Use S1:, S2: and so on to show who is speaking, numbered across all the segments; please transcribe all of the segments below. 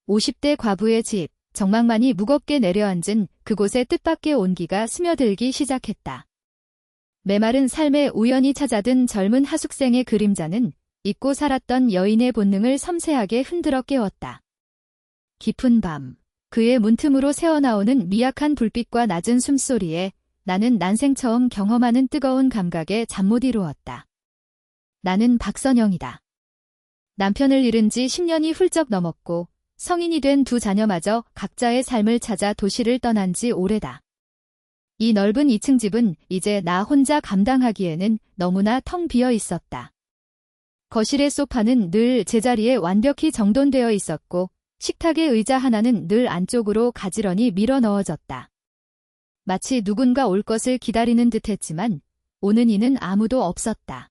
S1: 50대 과부의 집, 정막만이 무겁게 내려앉은 그곳의 뜻밖의 온기가 스며들기 시작했다. 메마른 삶에 우연히 찾아든 젊은 하숙생의 그림자는 잊고 살았던 여인의 본능을 섬세하게 흔들어 깨웠다. 깊은 밤, 그의 문틈으로 새어나오는 미약한 불빛과 낮은 숨소리에 나는 난생 처음 경험하는 뜨거운 감각에 잠 못 이루었다. 나는 박선영이다. 남편을 잃은 지 10년이 훌쩍 넘었고 성인이 된 두 자녀마저 각자의 삶을 찾아 도시를 떠난 지 오래다. 이 넓은 2층 집은 이제 나 혼자 감당하기에는 너무나 텅 비어 있었다. 거실의 소파는 늘 제자리에 완벽히 정돈되어 있었고 식탁의 의자 하나는 늘 안쪽으로 가지런히 밀어 넣어졌다. 마치 누군가 올 것을 기다리는 듯했지만 오는 이는 아무도 없었다.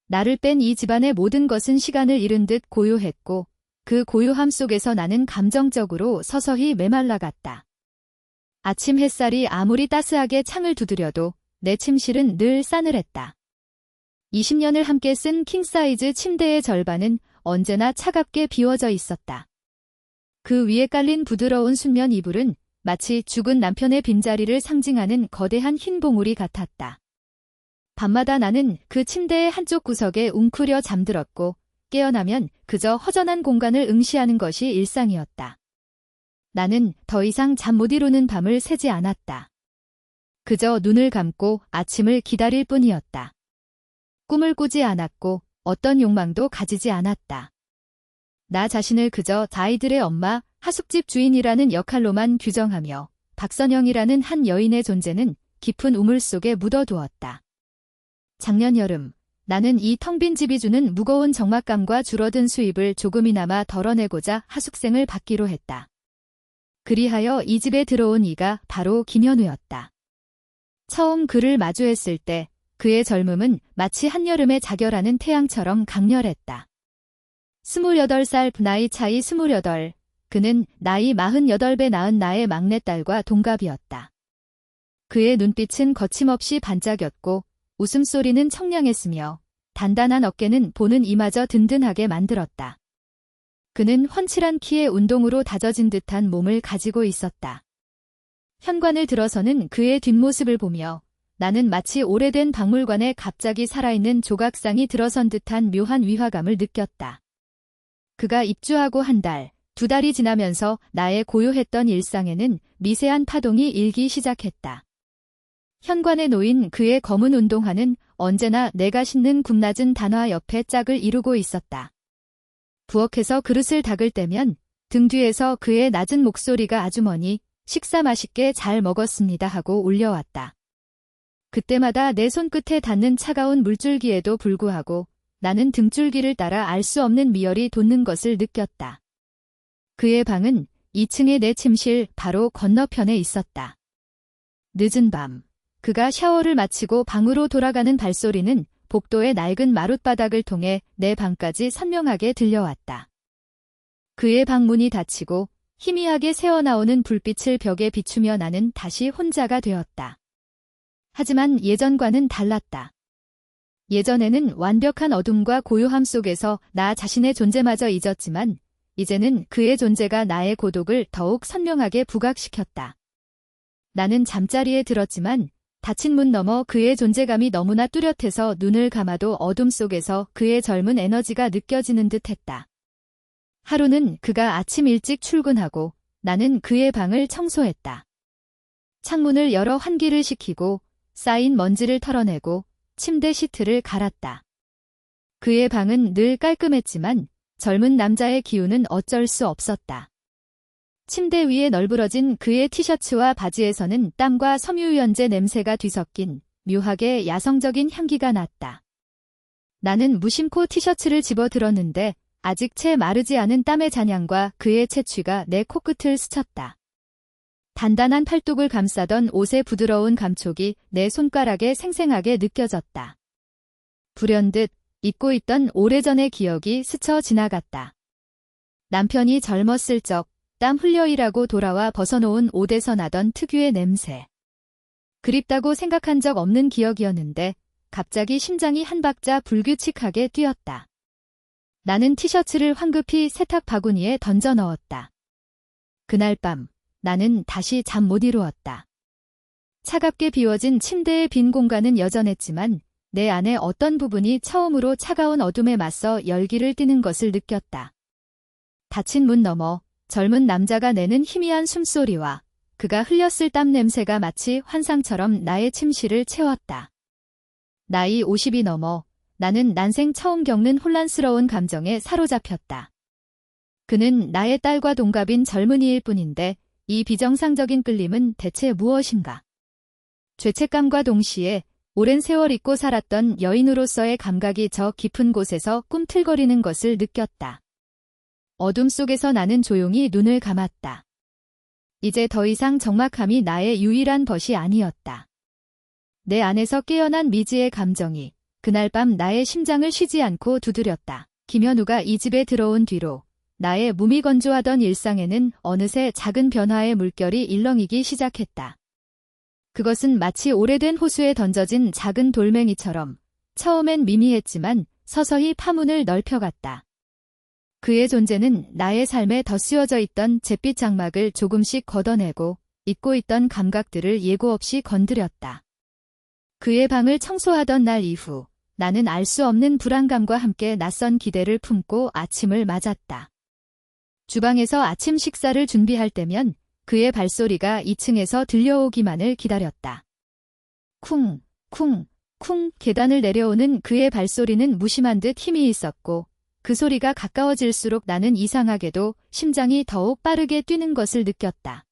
S1: 나를 뺀 이 집안의 모든 것은 시간을 잃은 듯 고요했고 그 고요함 속에서 나는 감정적으로 서서히 메말라갔다. 아침 햇살이 아무리 따스하게 창을 두드려도 내 침실은 늘 싸늘했다. 20년을 함께 쓴 킹사이즈 침대의 절반은 언제나 차갑게 비워져 있었다. 그 위에 깔린 부드러운 순면 이불은 마치 죽은 남편의 빈자리를 상징하는 거대한 흰 봉우리 같았다. 밤마다 나는 그 침대의 한쪽 구석에 웅크려 잠들었고 깨어나면 그저 허전한 공간을 응시하는 것이 일상이었다. 나는 더 이상 잠 못 이루는 밤을 새지 않았다. 그저 눈을 감고 아침을 기다릴 뿐이었다. 꿈을 꾸지 않았고 어떤 욕망도 가지지 않았다. 나 자신을 그저 아이들의 엄마, 하숙집 주인이라는 역할로만 규정하며 박선영이라는 한 여인의 존재는 깊은 우물 속에 묻어두었다. 작년 여름, 나는 이 텅 빈 집이 주는 무거운 적막감과 줄어든 수입을 조금이나마 덜어내고자 하숙생을 받기로 했다. 그리하여 이 집에 들어온 이가 바로 김현우였다. 처음 그를 마주했을 때 그의 젊음은 마치 한여름에 자결하는 태양처럼 강렬했다. 28살 나이 차이 28, 그는 나이 48배 낳은 나의 막내딸과 동갑이었다. 그의 눈빛은 거침없이 반짝였고 웃음소리는 청량했으며 단단한 어깨는 보는 이마저 든든하게 만들었다. 그는 훤칠한 키에 운동으로 다져진 듯한 몸을 가지고 있었다. 현관을 들어서는 그의 뒷모습을 보며 나는 마치 오래된 박물관에 갑자기 살아있는 조각상이 들어선 듯한 묘한 위화감을 느꼈다. 그가 입주하고 한 달, 두 달이 지나면서 나의 고요했던 일상에는 미세한 파동이 일기 시작했다. 현관에 놓인 그의 검은 운동화는 언제나 내가 신는 굽낮은 단화 옆에 짝을 이루고 있었다. 부엌에서 그릇을 닦을 때면 등 뒤에서 그의 낮은 목소리가 아주머니, 식사 맛있게 잘 먹었습니다 하고 울려왔다. 그때마다 내 손끝에 닿는 차가운 물줄기에도 불구하고 나는 등줄기를 따라 알 수 없는 미열이 돋는 것을 느꼈다. 그의 방은 2층의 내 침실 바로 건너편에 있었다. 늦은 밤, 그가 샤워를 마치고 방으로 돌아가는 발소리는 복도의 낡은 마룻바닥을 통해 내 방까지 선명하게 들려왔다. 그의 방문이 닫히고 희미하게 새어나오는 불빛을 벽에 비추며 나는 다시 혼자가 되었다. 하지만 예전과는 달랐다. 예전에는 완벽한 어둠과 고요함 속에서 나 자신의 존재마저 잊었지만 이제는 그의 존재가 나의 고독을 더욱 선명하게 부각시켰다. 나는 잠자리에 들었지만 닫힌 문 너머 그의 존재감이 너무나 뚜렷해서 눈을 감아도 어둠 속에서 그의 젊은 에너지가 느껴지는 듯했다. 하루는 그가 아침 일찍 출근하고 나는 그의 방을 청소했다. 창문을 열어 환기를 시키고 쌓인 먼지를 털어내고 침대 시트를 갈았다. 그의 방은 늘 깔끔했지만 젊은 남자의 기운은 어쩔 수 없었다. 침대 위에 널브러진 그의 티셔츠와 바지에서는 땀과 섬유유연제 냄새가 뒤섞인 묘하게 야성적인 향기가 났다. 나는 무심코 티셔츠를 집어들었는데 아직 채 마르지 않은 땀의 잔향과 그의 채취가 내 코끝을 스쳤다. 단단한 팔뚝을 감싸던 옷의 부드러운 감촉이 내 손가락에 생생하게 느껴졌다. 불현듯 잊고 있던 오래전의 기억이 스쳐 지나갔다. 남편이 젊었을 적 땀 흘려 일하고 돌아와 벗어놓은 옷에서 나던 특유의 냄새. 그립다고 생각한 적 없는 기억이었는데 갑자기 심장이 한 박자 불규칙하게 뛰었다. 나는 티셔츠를 황급히 세탁 바구니에 던져 넣었다. 그날 밤 나는 다시 잠 못 이루었다. 차갑게 비워진 침대의 빈 공간은 여전했지만 내 안의 어떤 부분이 처음으로 차가운 어둠에 맞서 열기를 띠는 것을 느꼈다. 닫힌 문 너머 젊은 남자가 내는 희미한 숨소리와 그가 흘렸을 땀 냄새가 마치 환상처럼 나의 침실을 채웠다. 나이 50이 넘어 나는 난생 처음 겪는 혼란스러운 감정에 사로잡혔다. 그는 나의 딸과 동갑인 젊은이일 뿐인데 이 비정상적인 끌림은 대체 무엇인가? 죄책감과 동시에 오랜 세월 잊고 살았던 여인으로서의 감각이 저 깊은 곳에서 꿈틀거리는 것을 느꼈다. 어둠 속에서 나는 조용히 눈을 감았다. 이제 더 이상 적막함이 나의 유일한 벗이 아니었다. 내 안에서 깨어난 미지의 감정이 그날 밤 나의 심장을 쉬지 않고 두드렸다. 김현우가 이 집에 들어온 뒤로 나의 무미건조하던 일상에는 어느새 작은 변화의 물결이 일렁이기 시작했다. 그것은 마치 오래된 호수에 던져진 작은 돌멩이처럼 처음엔 미미했지만 서서히 파문을 넓혀갔다. 그의 존재는 나의 삶에 덧씌워져 있던 잿빛 장막을 조금씩 걷어내고 잊고 있던 감각들을 예고 없이 건드렸다. 그의 방을 청소하던 날 이후 나는 알 수 없는 불안감과 함께 낯선 기대를 품고 아침을 맞았다. 주방에서 아침 식사를 준비할 때면 그의 발소리가 2층에서 들려오기만을 기다렸다. 쿵, 쿵, 쿵 계단을 내려오는 그의 발소리는 무심한 듯 힘이 있었고 그 소리가 가까워질수록 나는 이상하게도 심장이 더욱 빠르게 뛰는 것을 느꼈다.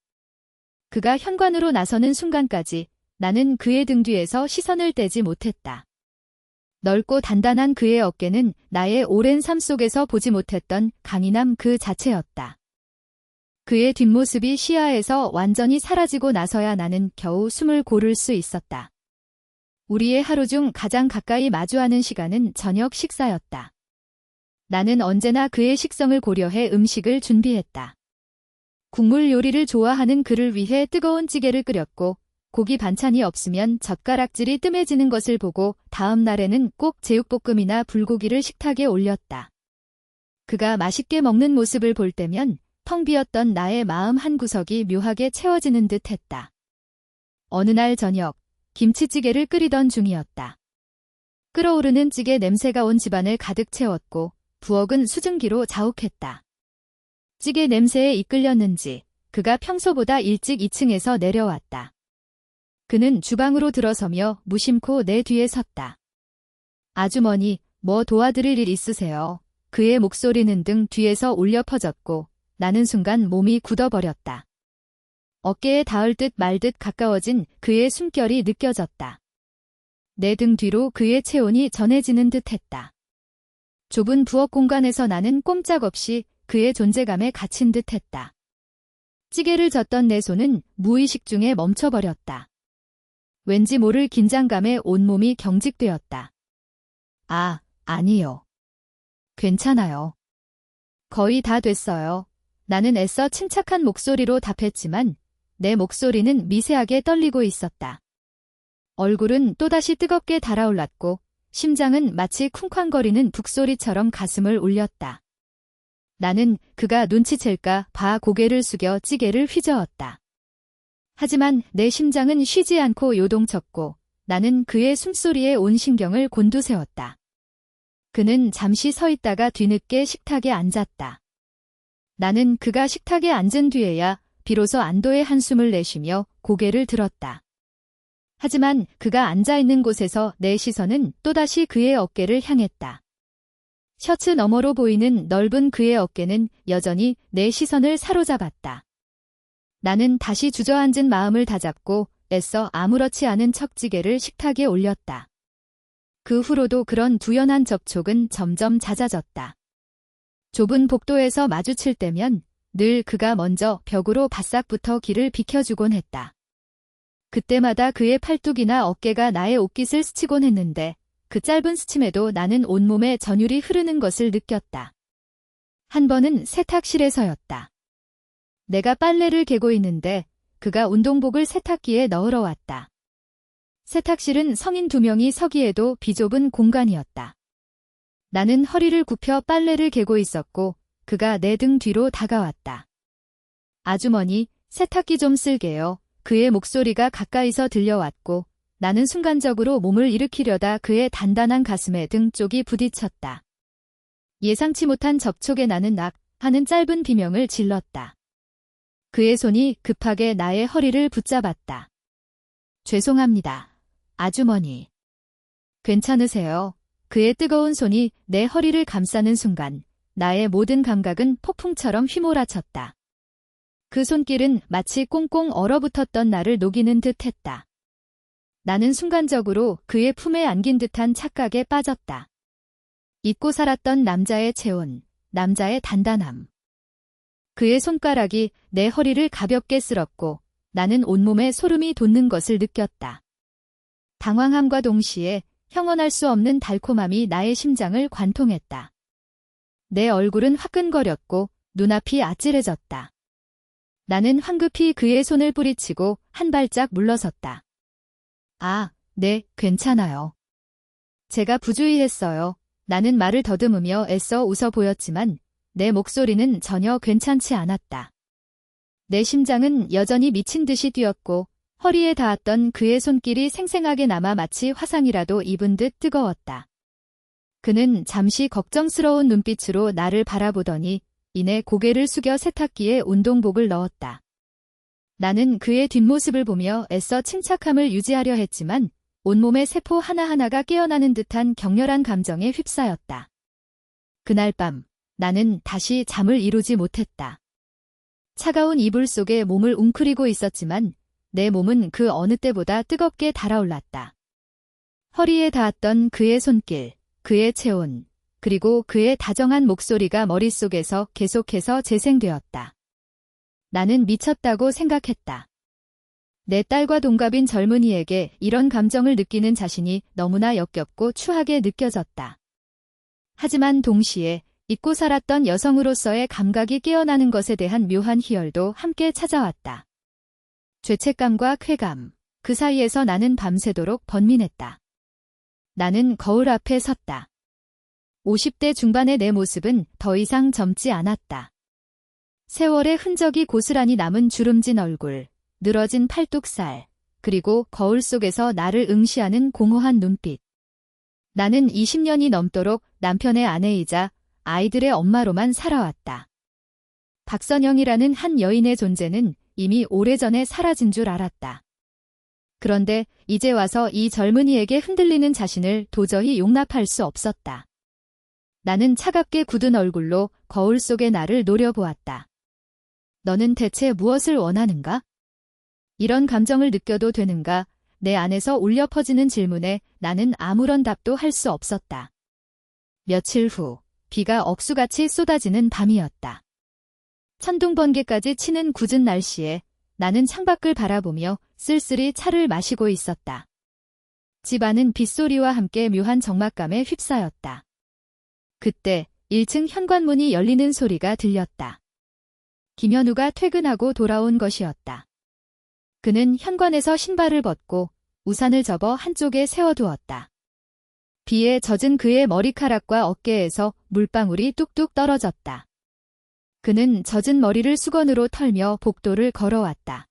S1: 그가 현관으로 나서는 순간까지 나는 그의 등 뒤에서 시선을 떼지 못했다. 넓고 단단한 그의 어깨는 나의 오랜 삶 속에서 보지 못했던 강인함 그 자체였다. 그의 뒷모습이 시야에서 완전히 사라지고 나서야 나는 겨우 숨을 고를 수 있었다. 우리의 하루 중 가장 가까이 마주하는 시간은 저녁 식사였다. 나는 언제나 그의 식성을 고려해 음식을 준비했다. 국물 요리를 좋아하는 그를 위해 뜨거운 찌개를 끓였고 고기 반찬이 없으면 젓가락질이 뜸해지는 것을 보고 다음 날에는 꼭 제육볶음이나 불고기를 식탁에 올렸다. 그가 맛있게 먹는 모습을 볼 때면 텅 비었던 나의 마음 한구석이 묘하게 채워지는 듯 했다. 어느 날 저녁, 김치찌개를 끓이던 중이었다. 끓어오르는 찌개 냄새가 온 집안을 가득 채웠고 부엌은 수증기로 자욱했다. 찌개 냄새에 이끌렸는지 그가 평소보다 일찍 2층에서 내려왔다. 그는 주방으로 들어서며 무심코 내 뒤에 섰다. 아주머니, 뭐 도와드릴 일 있으세요? 그의 목소리는 등 뒤에서 울려 퍼졌고 나는 순간 몸이 굳어버렸다. 어깨에 닿을 듯 말 듯 가까워진 그의 숨결이 느껴졌다. 내 등 뒤로 그의 체온이 전해지는 듯 했다. 좁은 부엌 공간에서 나는 꼼짝없이 그의 존재감에 갇힌 듯 했다. 찌개를 젓던 내 손은 무의식 중에 멈춰버렸다. 왠지 모를 긴장감에 온몸이 경직되었다. 아, 아니요. 괜찮아요. 거의 다 됐어요. 나는 애써 침착한 목소리로 답했지만 내 목소리는 미세하게 떨리고 있었다. 얼굴은 또다시 뜨겁게 달아올랐고 심장은 마치 쿵쾅거리는 북소리처럼 가슴을 울렸다. 나는 그가 눈치챌까 봐 고개를 숙여 찌개를 휘저었다. 하지만 내 심장은 쉬지 않고 요동쳤고 나는 그의 숨소리에 온 신경을 곤두세웠다. 그는 잠시 서 있다가 뒤늦게 식탁에 앉았다. 나는 그가 식탁에 앉은 뒤에야 비로소 안도의 한숨을 내쉬며 고개를 들었다. 하지만 그가 앉아있는 곳에서 내 시선은 또다시 그의 어깨를 향했다. 셔츠 너머로 보이는 넓은 그의 어깨는 여전히 내 시선을 사로잡았다. 나는 다시 주저앉은 마음을 다잡고 애써 아무렇지 않은 척 찌개를 식탁에 올렸다. 그 후로도 그런 두연한 접촉은 점점 잦아졌다. 좁은 복도에서 마주칠 때면 늘 그가 먼저 벽으로 바싹 붙어 길을 비켜주곤 했다. 그때마다 그의 팔뚝이나 어깨가 나의 옷깃을 스치곤 했는데 그 짧은 스침에도 나는 온몸에 전율이 흐르는 것을 느꼈다. 한 번은 세탁실에서였다. 내가 빨래를 개고 있는데 그가 운동복을 세탁기에 넣으러 왔다. 세탁실은 성인 2명이 서기에도 비좁은 공간이었다. 나는 허리를 굽혀 빨래를 개고 있었고 그가 내 등 뒤로 다가왔다. 아주머니, 세탁기 좀 쓸게요. 그의 목소리가 가까이서 들려왔고 나는 순간적으로 몸을 일으키려다 그의 단단한 가슴에 등 쪽이 부딪혔다. 예상치 못한 접촉에 나는 악 하는 짧은 비명을 질렀다. 그의 손이 급하게 나의 허리를 붙잡았다. 죄송합니다. 아주머니. 괜찮으세요? 그의 뜨거운 손이 내 허리를 감싸는 순간 나의 모든 감각은 폭풍처럼 휘몰아쳤다. 그 손길은 마치 꽁꽁 얼어붙었던 나를 녹이는 듯 했다. 나는 순간적으로 그의 품에 안긴 듯한 착각에 빠졌다. 잊고 살았던 남자의 체온, 남자의 단단함. 그의 손가락이 내 허리를 가볍게 쓸었고 나는 온몸에 소름이 돋는 것을 느꼈다. 당황함과 동시에 형언할 수 없는 달콤함이 나의 심장을 관통했다. 내 얼굴은 화끈거렸고 눈앞이 아찔해졌다. 나는 황급히 그의 손을 뿌리치고 한 발짝 물러섰다. 아, 네, 괜찮아요. 제가 부주의했어요. 나는 말을 더듬으며 애써 웃어 보였지만 내 목소리는 전혀 괜찮지 않았다. 내 심장은 여전히 미친 듯이 뛰었고 허리에 닿았던 그의 손길이 생생하게 남아 마치 화상이라도 입은 듯 뜨거웠다. 그는 잠시 걱정스러운 눈빛으로 나를 바라보더니 이내 고개를 숙여 세탁기에 운동복을 넣었다. 나는 그의 뒷모습을 보며 애써 침착함을 유지하려 했지만 온몸의 세포 하나하나가 깨어나는 듯한 격렬한 감정에 휩싸였다. 그날 밤 나는 다시 잠을 이루지 못했다. 차가운 이불 속에 몸을 웅크리고 있었지만 내 몸은 그 어느 때보다 뜨겁게 달아올랐다. 허리에 닿았던 그의 손길, 그의 체온, 그리고 그의 다정한 목소리가 머릿속에서 계속해서 재생되었다. 나는 미쳤다고 생각했다. 내 딸과 동갑인 젊은이에게 이런 감정을 느끼는 자신이 너무나 역겹고 추하게 느껴졌다. 하지만 동시에 잊고 살았던 여성으로서의 감각이 깨어나는 것에 대한 묘한 희열도 함께 찾아왔다. 죄책감과 쾌감, 그 사이에서 나는 밤새도록 번민했다. 나는 거울 앞에 섰다. 50대 중반의 내 모습은 더 이상 젊지 않았다. 세월의 흔적이 고스란히 남은 주름진 얼굴, 늘어진 팔뚝살, 그리고 거울 속에서 나를 응시하는 공허한 눈빛. 나는 20년이 넘도록 남편의 아내이자 아이들의 엄마로만 살아왔다. 박선영이라는 한 여인의 존재는 이미 오래전에 사라진 줄 알았다. 그런데 이제 와서 이 젊은이에게 흔들리는 자신을 도저히 용납할 수 없었다. 나는 차갑게 굳은 얼굴로 거울 속의 나를 노려보았다. 너는 대체 무엇을 원하는가? 이런 감정을 느껴도 되는가? 내 안에서 울려 퍼지는 질문에 나는 아무런 답도 할 수 없었다. 며칠 후, 비가 억수같이 쏟아지는 밤이었다. 천둥번개까지 치는 궂은 날씨에 나는 창밖을 바라보며 쓸쓸히 차를 마시고 있었다. 집 안은 빗소리와 함께 묘한 적막감에 휩싸였다. 그때 1층 현관문이 열리는 소리가 들렸다. 김현우가 퇴근하고 돌아온 것이었다. 그는 현관에서 신발을 벗고 우산을 접어 한쪽에 세워두었다. 비에 젖은 그의 머리카락과 어깨에서 물방울이 뚝뚝 떨어졌다. 그는 젖은 머리를 수건으로 털며 복도를 걸어왔다.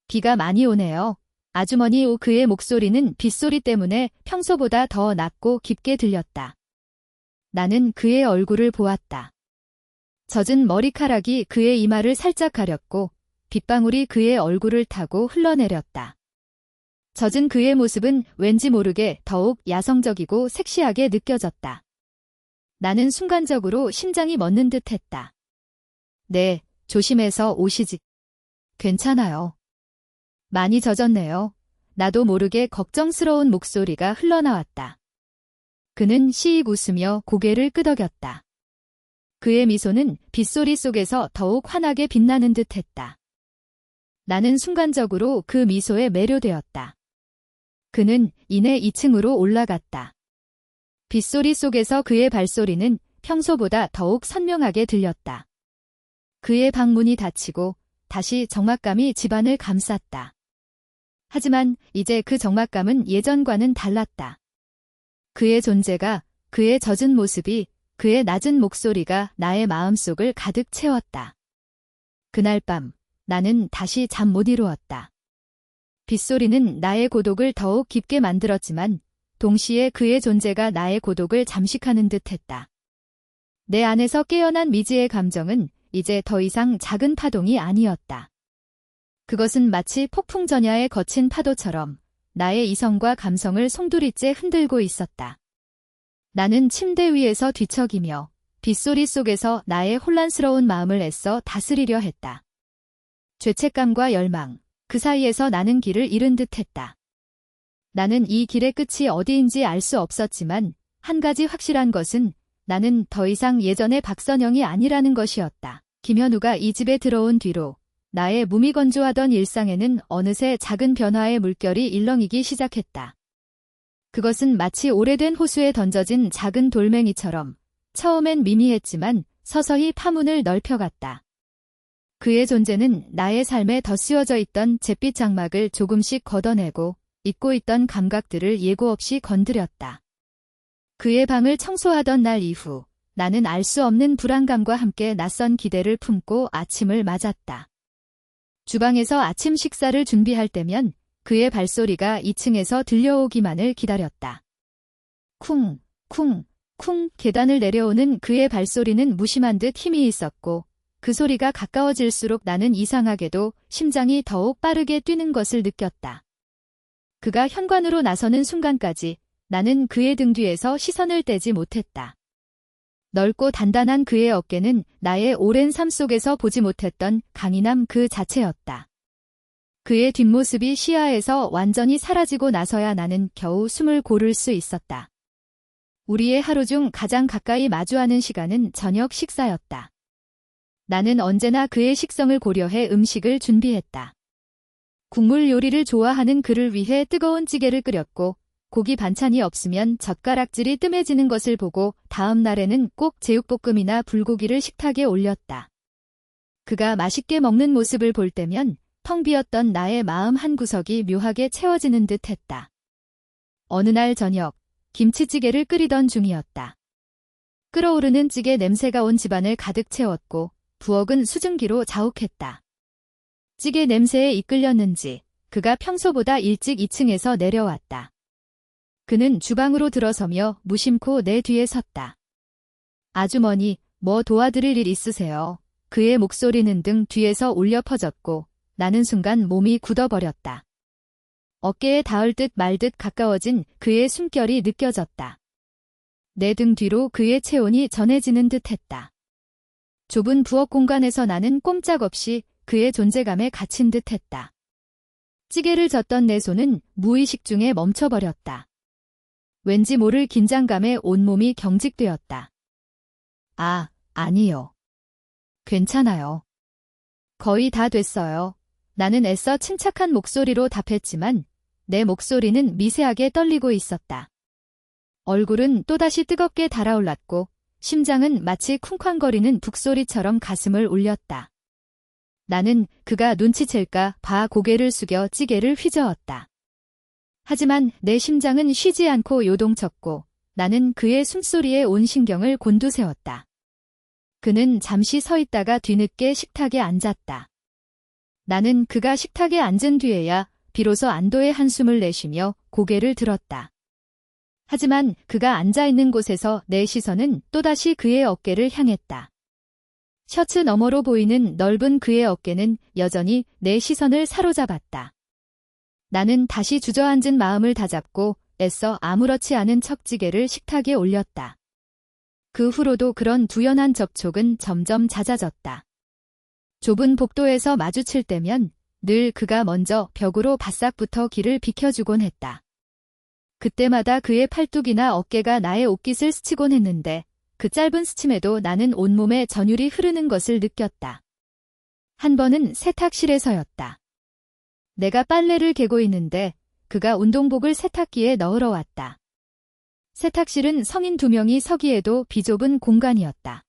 S1: 비가 많이 오네요. 아주머니. 그의 목소리는 빗소리 때문에 평소보다 더 낮고 깊게 들렸다. 나는 그의 얼굴을 보았다. 젖은 머리카락이 그의 이마를 살짝 가렸고 빗방울이 그의 얼굴을 타고 흘러내렸다. 젖은 그의 모습은 왠지 모르게 더욱 야성적이고 섹시하게 느껴졌다. 나는 순간적으로 심장이 멎는 듯 했다. 네, 조심해서 오시지. 괜찮아요. 많이 젖었네요. 나도 모르게 걱정스러운 목소리가 흘러나왔다. 그는 시익 웃으며 고개를 끄덕였다. 그의 미소는 빗소리 속에서 더욱 환하게 빛나는 듯 했다. 나는 순간적으로 그 미소에 매료되었다. 그는 이내 2층으로 올라갔다. 빗소리 속에서 그의 발소리는 평소보다 더욱 선명하게 들렸다. 그의 방문이 닫히고 다시 적막감이 집안을 감쌌다. 하지만 이제 그 적막감은 예전과는 달랐다. 그의 존재가, 그의 젖은 모습이, 그의 낮은 목소리가 나의 마음속을 가득 채웠다. 그날 밤, 나는 다시 잠 못 이루었다. 빗소리는 나의 고독을 더욱 깊게 만들었지만, 동시에 그의 존재가 나의 고독을 잠식하는 듯했다. 내 안에서 깨어난 미지의 감정은 이제 더 이상 작은 파동이 아니었다. 그것은 마치 폭풍 전야의 거친 파도처럼 나의 이성과 감성을 송두리째 흔들고 있었다. 나는 침대 위에서 뒤척이며 빗소리 속에서 나의 혼란스러운 마음을 애써 다스리려 했다. 죄책감과 열망, 그 사이에서 나는 길을 잃은 듯했다. 나는 이 길의 끝이 어디인지 알 수 없었지만 한 가지 확실한 것은 나는 더 이상 예전의 박선영이 아니라는 것이었다. 김현우가 이 집에 들어온 뒤로 나의 무미건조하던 일상에는 어느새 작은 변화의 물결이 일렁이기 시작했다. 그것은 마치 오래된 호수에 던져진 작은 돌멩이처럼 처음엔 미미했지만 서서히 파문을 넓혀갔다. 그의 존재는 나의 삶에 덧씌워져 있던 잿빛 장막을 조금씩 걷어내고 잊고 있던 감각들을 예고 없이 건드렸다. 그의 방을 청소하던 날 이후 나는 알 수 없는 불안감과 함께 낯선 기대를 품고 아침을 맞았다. 주방에서 아침 식사를 준비할 때면 그의 발소리가 2층에서 들려오기만을 기다렸다. 쿵, 쿵, 쿵 계단을 내려오는 그의 발소리는 무심한 듯 힘이 있었고 그 소리가 가까워질수록 나는 이상하게도 심장이 더욱 빠르게 뛰는 것을 느꼈다. 그가 현관으로 나서는 순간까지 나는 그의 등 뒤에서 시선을 떼지 못했다. 넓고 단단한 그의 어깨는 나의 오랜 삶 속에서 보지 못했던 강인함 그 자체였다. 그의 뒷모습이 시야에서 완전히 사라지고 나서야 나는 겨우 숨을 고를 수 있었다. 우리의 하루 중 가장 가까이 마주하는 시간은 저녁 식사였다. 나는 언제나 그의 식성을 고려해 음식을 준비했다. 국물 요리를 좋아하는 그를 위해 뜨거운 찌개를 끓였고 고기 반찬이 없으면 젓가락질이 뜸해지는 것을 보고 다음 날에는 꼭 제육볶음이나 불고기를 식탁에 올렸다. 그가 맛있게 먹는 모습을 볼 때면 텅 비었던 나의 마음 한구석이 묘하게 채워지는 듯했다. 어느 날 저녁, 김치찌개를 끓이던 중이었다. 끓어오르는 찌개 냄새가 온 집안을 가득 채웠고 부엌은 수증기로 자욱했다. 찌개 냄새에 이끌렸는지 그가 평소보다 일찍 2층에서 내려왔다. 그는 주방으로 들어서며 무심코 내 뒤에 섰다. 아주머니, 뭐 도와드릴 일 있으세요? 그의 목소리는 등 뒤에서 울려 퍼졌고 나는 순간 몸이 굳어버렸다. 어깨에 닿을 듯 말 듯 가까워진 그의 숨결이 느껴졌다. 내 등 뒤로 그의 체온이 전해지는 듯했다. 좁은 부엌 공간에서 나는 꼼짝없이 그의 존재감에 갇힌 듯했다. 찌개를 젓던 내 손은 무의식 중에 멈춰버렸다. 왠지 모를 긴장감에 온몸이 경직되었다. 아, 아니요. 괜찮아요. 거의 다 됐어요. 나는 애써 침착한 목소리로 답했지만 내 목소리는 미세하게 떨리고 있었다. 얼굴은 또다시 뜨겁게 달아올랐고 심장은 마치 쿵쾅거리는 북소리처럼 가슴을 울렸다. 나는 그가 눈치챌까 봐 고개를 숙여 찌개를 휘저었다. 하지만 내 심장은 쉬지 않고 요동쳤고 나는 그의 숨소리에 온 신경을 곤두세웠다. 그는 잠시 서 있다가 뒤늦게 식탁에 앉았다. 나는 그가 식탁에 앉은 뒤에야 비로소 안도의 한숨을 내쉬며 고개를 들었다. 하지만 그가 앉아있는 곳에서 내 시선은 또다시 그의 어깨를 향했다. 셔츠 너머로 보이는 넓은 그의 어깨는 여전히 내 시선을 사로잡았다. 나는 다시 주저앉은 마음을 다잡고 애써 아무렇지 않은 척 찌개를 식탁에 올렸다. 그 후로도 그런 두연한 접촉은 점점 잦아졌다. 좁은 복도에서 마주칠 때면 늘 그가 먼저 벽으로 바싹 붙어 길을 비켜주곤 했다. 그때마다 그의 팔뚝이나 어깨가 나의 옷깃을 스치곤 했는데 그 짧은 스침에도 나는 온몸에 전율이 흐르는 것을 느꼈다. 한 번은 세탁실에서였다. 내가 빨래를 개고 있는데 그가 운동복을 세탁기에 넣으러 왔다. 세탁실은 성인 2명이 서기에도 비좁은 공간이었다.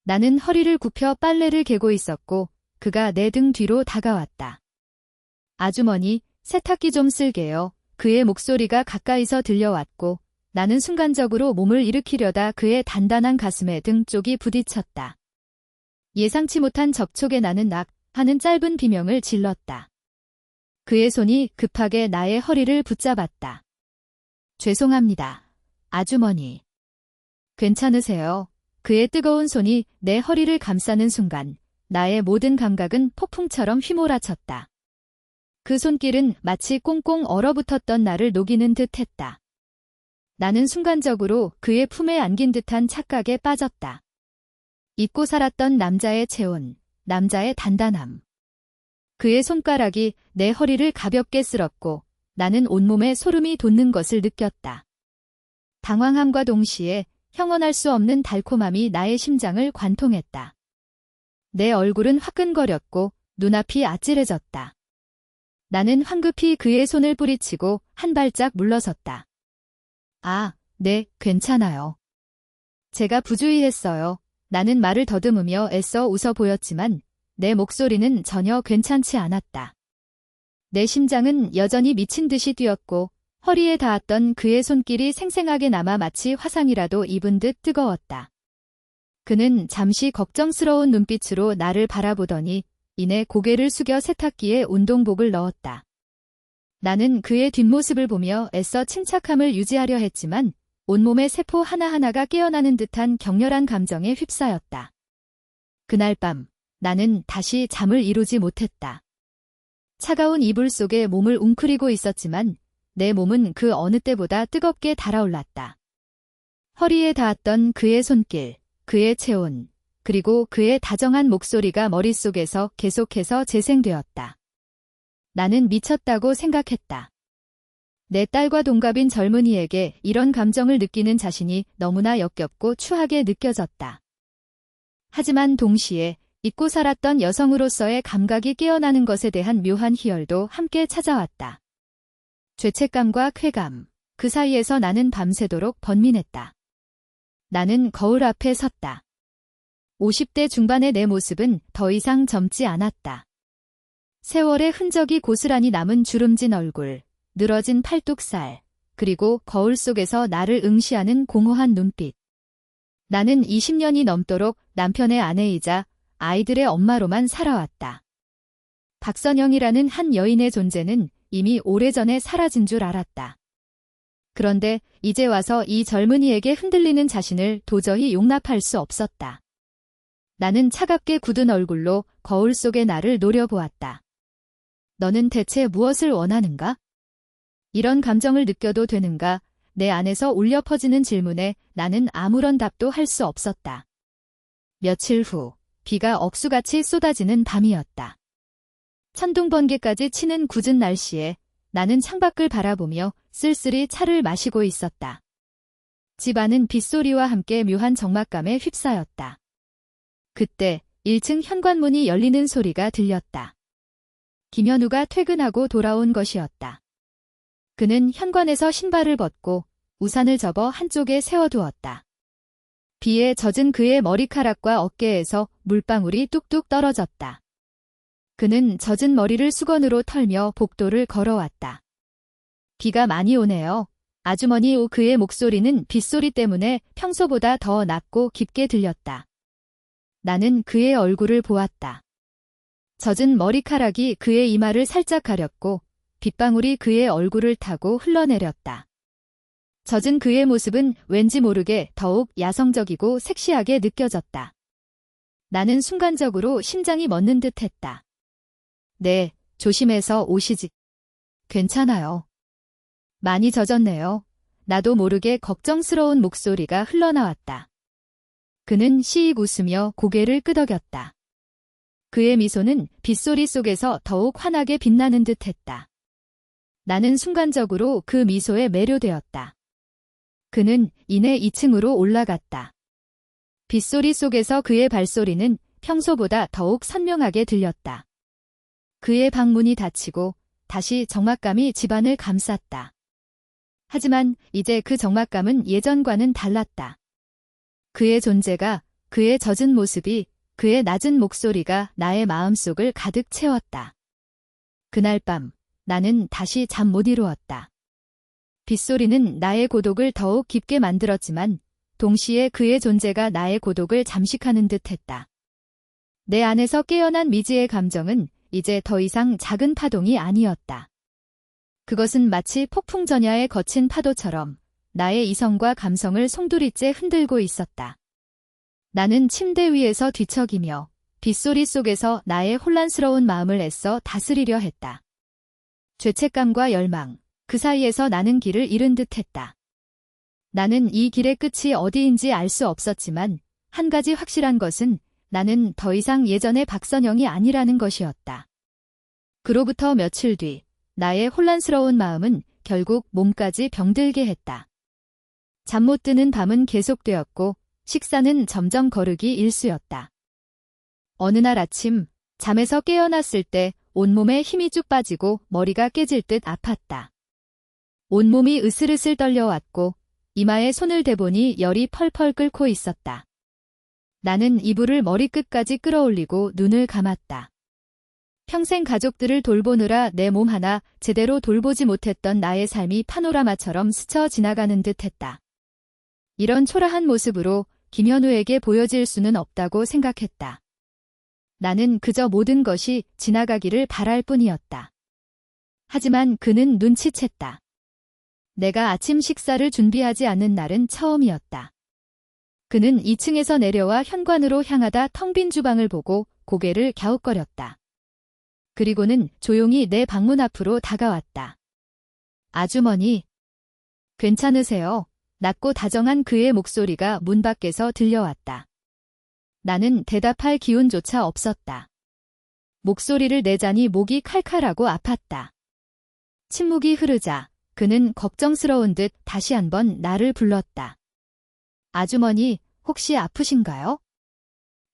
S1: 나는 허리를 굽혀 빨래를 개고 있었고 그가 내 등 뒤로 다가왔다. 아주머니, 세탁기 좀 쓸게요. 그의 목소리가 가까이서 들려왔고 나는 순간적으로 몸을 일으키려다 그의 단단한 가슴에 등 쪽이 부딪혔다. 예상치 못한 접촉에 나는 악 하는 짧은 비명을 질렀다. 그의 손이 급하게 나의 허리를 붙잡았다. 죄송합니다, 아주머니. 괜찮으세요? 그의 뜨거운 손이 내 허리를 감싸는 순간 나의 모든 감각은 폭풍처럼 휘몰아쳤다. 그 손길은 마치 꽁꽁 얼어붙었던 나를 녹이는 듯 했다. 나는 순간적으로 그의 품에 안긴 듯한 착각에 빠졌다. 잊고 살았던 남자의 체온, 남자의 단단함. 그의 손가락이 내 허리를 가볍게 쓸었고 나는 온몸에 소름이 돋는 것을 느꼈다. 당황함과 동시에 형언할 수 없는 달콤함이 나의 심장을 관통했다. 내 얼굴은 화끈거렸고 눈앞이 아찔해졌다. 나는 황급히 그의 손을 뿌리치고 한 발짝 물러섰다. 아, 네, 괜찮아요. 제가 부주의했어요. 나는 말을 더듬으며 애써 웃어 보였지만 내 목소리는 전혀 괜찮지 않았다. 내 심장은 여전히 미친 듯이 뛰었고 허리에 닿았던 그의 손길이 생생하게 남아 마치 화상이라도 입은 듯 뜨거웠다. 그는 잠시 걱정스러운 눈빛으로 나를 바라보더니 이내 고개를 숙여 세탁기에 운동복을 넣었다. 나는 그의 뒷모습을 보며 애써 침착함을 유지하려 했지만 온몸의 세포 하나하나가 깨어나는 듯한 격렬한 감정에 휩싸였다. 그날 밤 나는 다시 잠을 이루지 못했다. 차가운 이불 속에 몸을 웅크리고 있었지만 내 몸은 그 어느 때보다 뜨겁게 달아올랐다. 허리에 닿았던 그의 손길, 그의 체온, 그리고 그의 다정한 목소리가 머릿속에서 계속해서 재생되었다. 나는 미쳤다고 생각했다. 내 딸과 동갑인 젊은이에게 이런 감정을 느끼는 자신이 너무나 역겹고 추하게 느껴졌다. 하지만 동시에 잊고 살았던 여성으로서의 감각이 깨어나는 것에 대한 묘한 희열도 함께 찾아왔다. 죄책감과 쾌감, 그 사이에서 나는 밤새도록 번민했다. 나는 거울 앞에 섰다. 50대 중반의 내 모습은 더 이상 젊지 않았다. 세월의 흔적이 고스란히 남은 주름진 얼굴, 늘어진 팔뚝살, 그리고 거울 속에서 나를 응시하는 공허한 눈빛. 나는 20년이 넘도록 남편의 아내이자 아이들의 엄마로만 살아왔다. 박선영이라는 한 여인의 존재는 이미 오래전에 사라진 줄 알았다. 그런데 이제 와서 이 젊은이에게 흔들리는 자신을 도저히 용납할 수 없었다. 나는 차갑게 굳은 얼굴로 거울 속의 나를 노려보았다. 너는 대체 무엇을 원하는가? 이런 감정을 느껴도 되는가? 내 안에서 울려 퍼지는 질문에 나는 아무런 답도 할 수 없었다. 며칠 후, 비가 억수같이 쏟아지는 밤이었다. 천둥번개까지 치는 굳은 날씨에 나는 창밖을 바라보며 쓸쓸히 차를 마시고 있었다. 집 안은 빗소리와 함께 묘한 적막감에 휩싸였다. 그때 1층 현관문이 열리는 소리가 들렸다. 김현우가 퇴근하고 돌아온 것이었다. 그는 현관에서 신발을 벗고 우산을 접어 한쪽에 세워두었다. 비에 젖은 그의 머리카락과 어깨에서 물방울이 뚝뚝 떨어졌다. 그는 젖은 머리를 수건으로 털며 복도를 걸어왔다. 비가 많이 오네요. 아주머니. 그의 목소리는 빗소리 때문에 평소보다 더 낮고 깊게 들렸다. 나는 그의 얼굴을 보았다. 젖은 머리카락이 그의 이마를 살짝 가렸고 빗방울이 그의 얼굴을 타고 흘러내렸다. 젖은 그의 모습은 왠지 모르게 더욱 야성적이고 섹시하게 느껴졌다. 나는 순간적으로 심장이 멎는 듯 했다. 네, 조심해서 오시지. 괜찮아요. 많이 젖었네요. 나도 모르게 걱정스러운 목소리가 흘러나왔다. 그는 시익 웃으며 고개를 끄덕였다. 그의 미소는 빗소리 속에서 더욱 환하게 빛나는 듯 했다. 나는 순간적으로 그 미소에 매료되었다. 그는 이내 2층으로 올라갔다. 빗소리 속에서 그의 발소리는 평소보다 더욱 선명하게 들렸다. 그의 방문이 닫히고 다시 적막감이 집안을 감쌌다. 하지만 이제 그 적막감은 예전과는 달랐다. 그의 존재가, 그의 젖은 모습이, 그의 낮은 목소리가 나의 마음속을 가득 채웠다. 그날 밤 나는 다시 잠 못 이루었다. 빗소리는 나의 고독을 더욱 깊게 만들었지만 동시에 그의 존재가 나의 고독을 잠식하는 듯했다. 내 안에서 깨어난 미지의 감정은 이제 더 이상 작은 파동이 아니었다. 그것은 마치 폭풍전야의 거친 파도처럼 나의 이성과 감성을 송두리째 흔들고 있었다. 나는 침대 위에서 뒤척이며 빗소리 속에서 나의 혼란스러운 마음을 애써 다스리려 했다. 죄책감과 열망, 그 사이에서 나는 길을 잃은 듯했다. 나는 이 길의 끝이 어디인지 알 수 없었지만 한 가지 확실한 것은 나는 더 이상 예전의 박선영이 아니라는 것이었다. 그로부터 며칠 뒤 나의 혼란스러운 마음은 결국 몸까지 병들게 했다. 잠 못 드는 밤은 계속되었고 식사는 점점 거르기 일쑤였다. 어느 날 아침 잠에서 깨어났을 때 온몸에 힘이 쭉 빠지고 머리가 깨질 듯 아팠다. 온몸이 으슬으슬 떨려왔고 이마에 손을 대보니 열이 펄펄 끓고 있었다. 나는 이불을 머리끝까지 끌어올리고 눈을 감았다. 평생 가족들을 돌보느라 내 몸 하나 제대로 돌보지 못했던 나의 삶이 파노라마처럼 스쳐 지나가는 듯했다. 이런 초라한 모습으로 김현우에게 보여질 수는 없다고 생각했다. 나는 그저 모든 것이 지나가기를 바랄 뿐이었다. 하지만 그는 눈치챘다. 내가 아침 식사를 준비하지 않는 날은 처음이었다. 그는 2층에서 내려와 현관으로 향하다 텅 빈 주방을 보고 고개를 갸웃거렸다. 그리고는 조용히 내 방문 앞으로 다가왔다. 아주머니, 괜찮으세요? 낮고 다정한 그의 목소리가 문 밖에서 들려왔다. 나는 대답할 기운조차 없었다. 목소리를 내자니 목이 칼칼하고 아팠다. 침묵이 흐르자 그는 걱정스러운 듯 다시 한번 나를 불렀다. 아주머니, 혹시 아프신가요?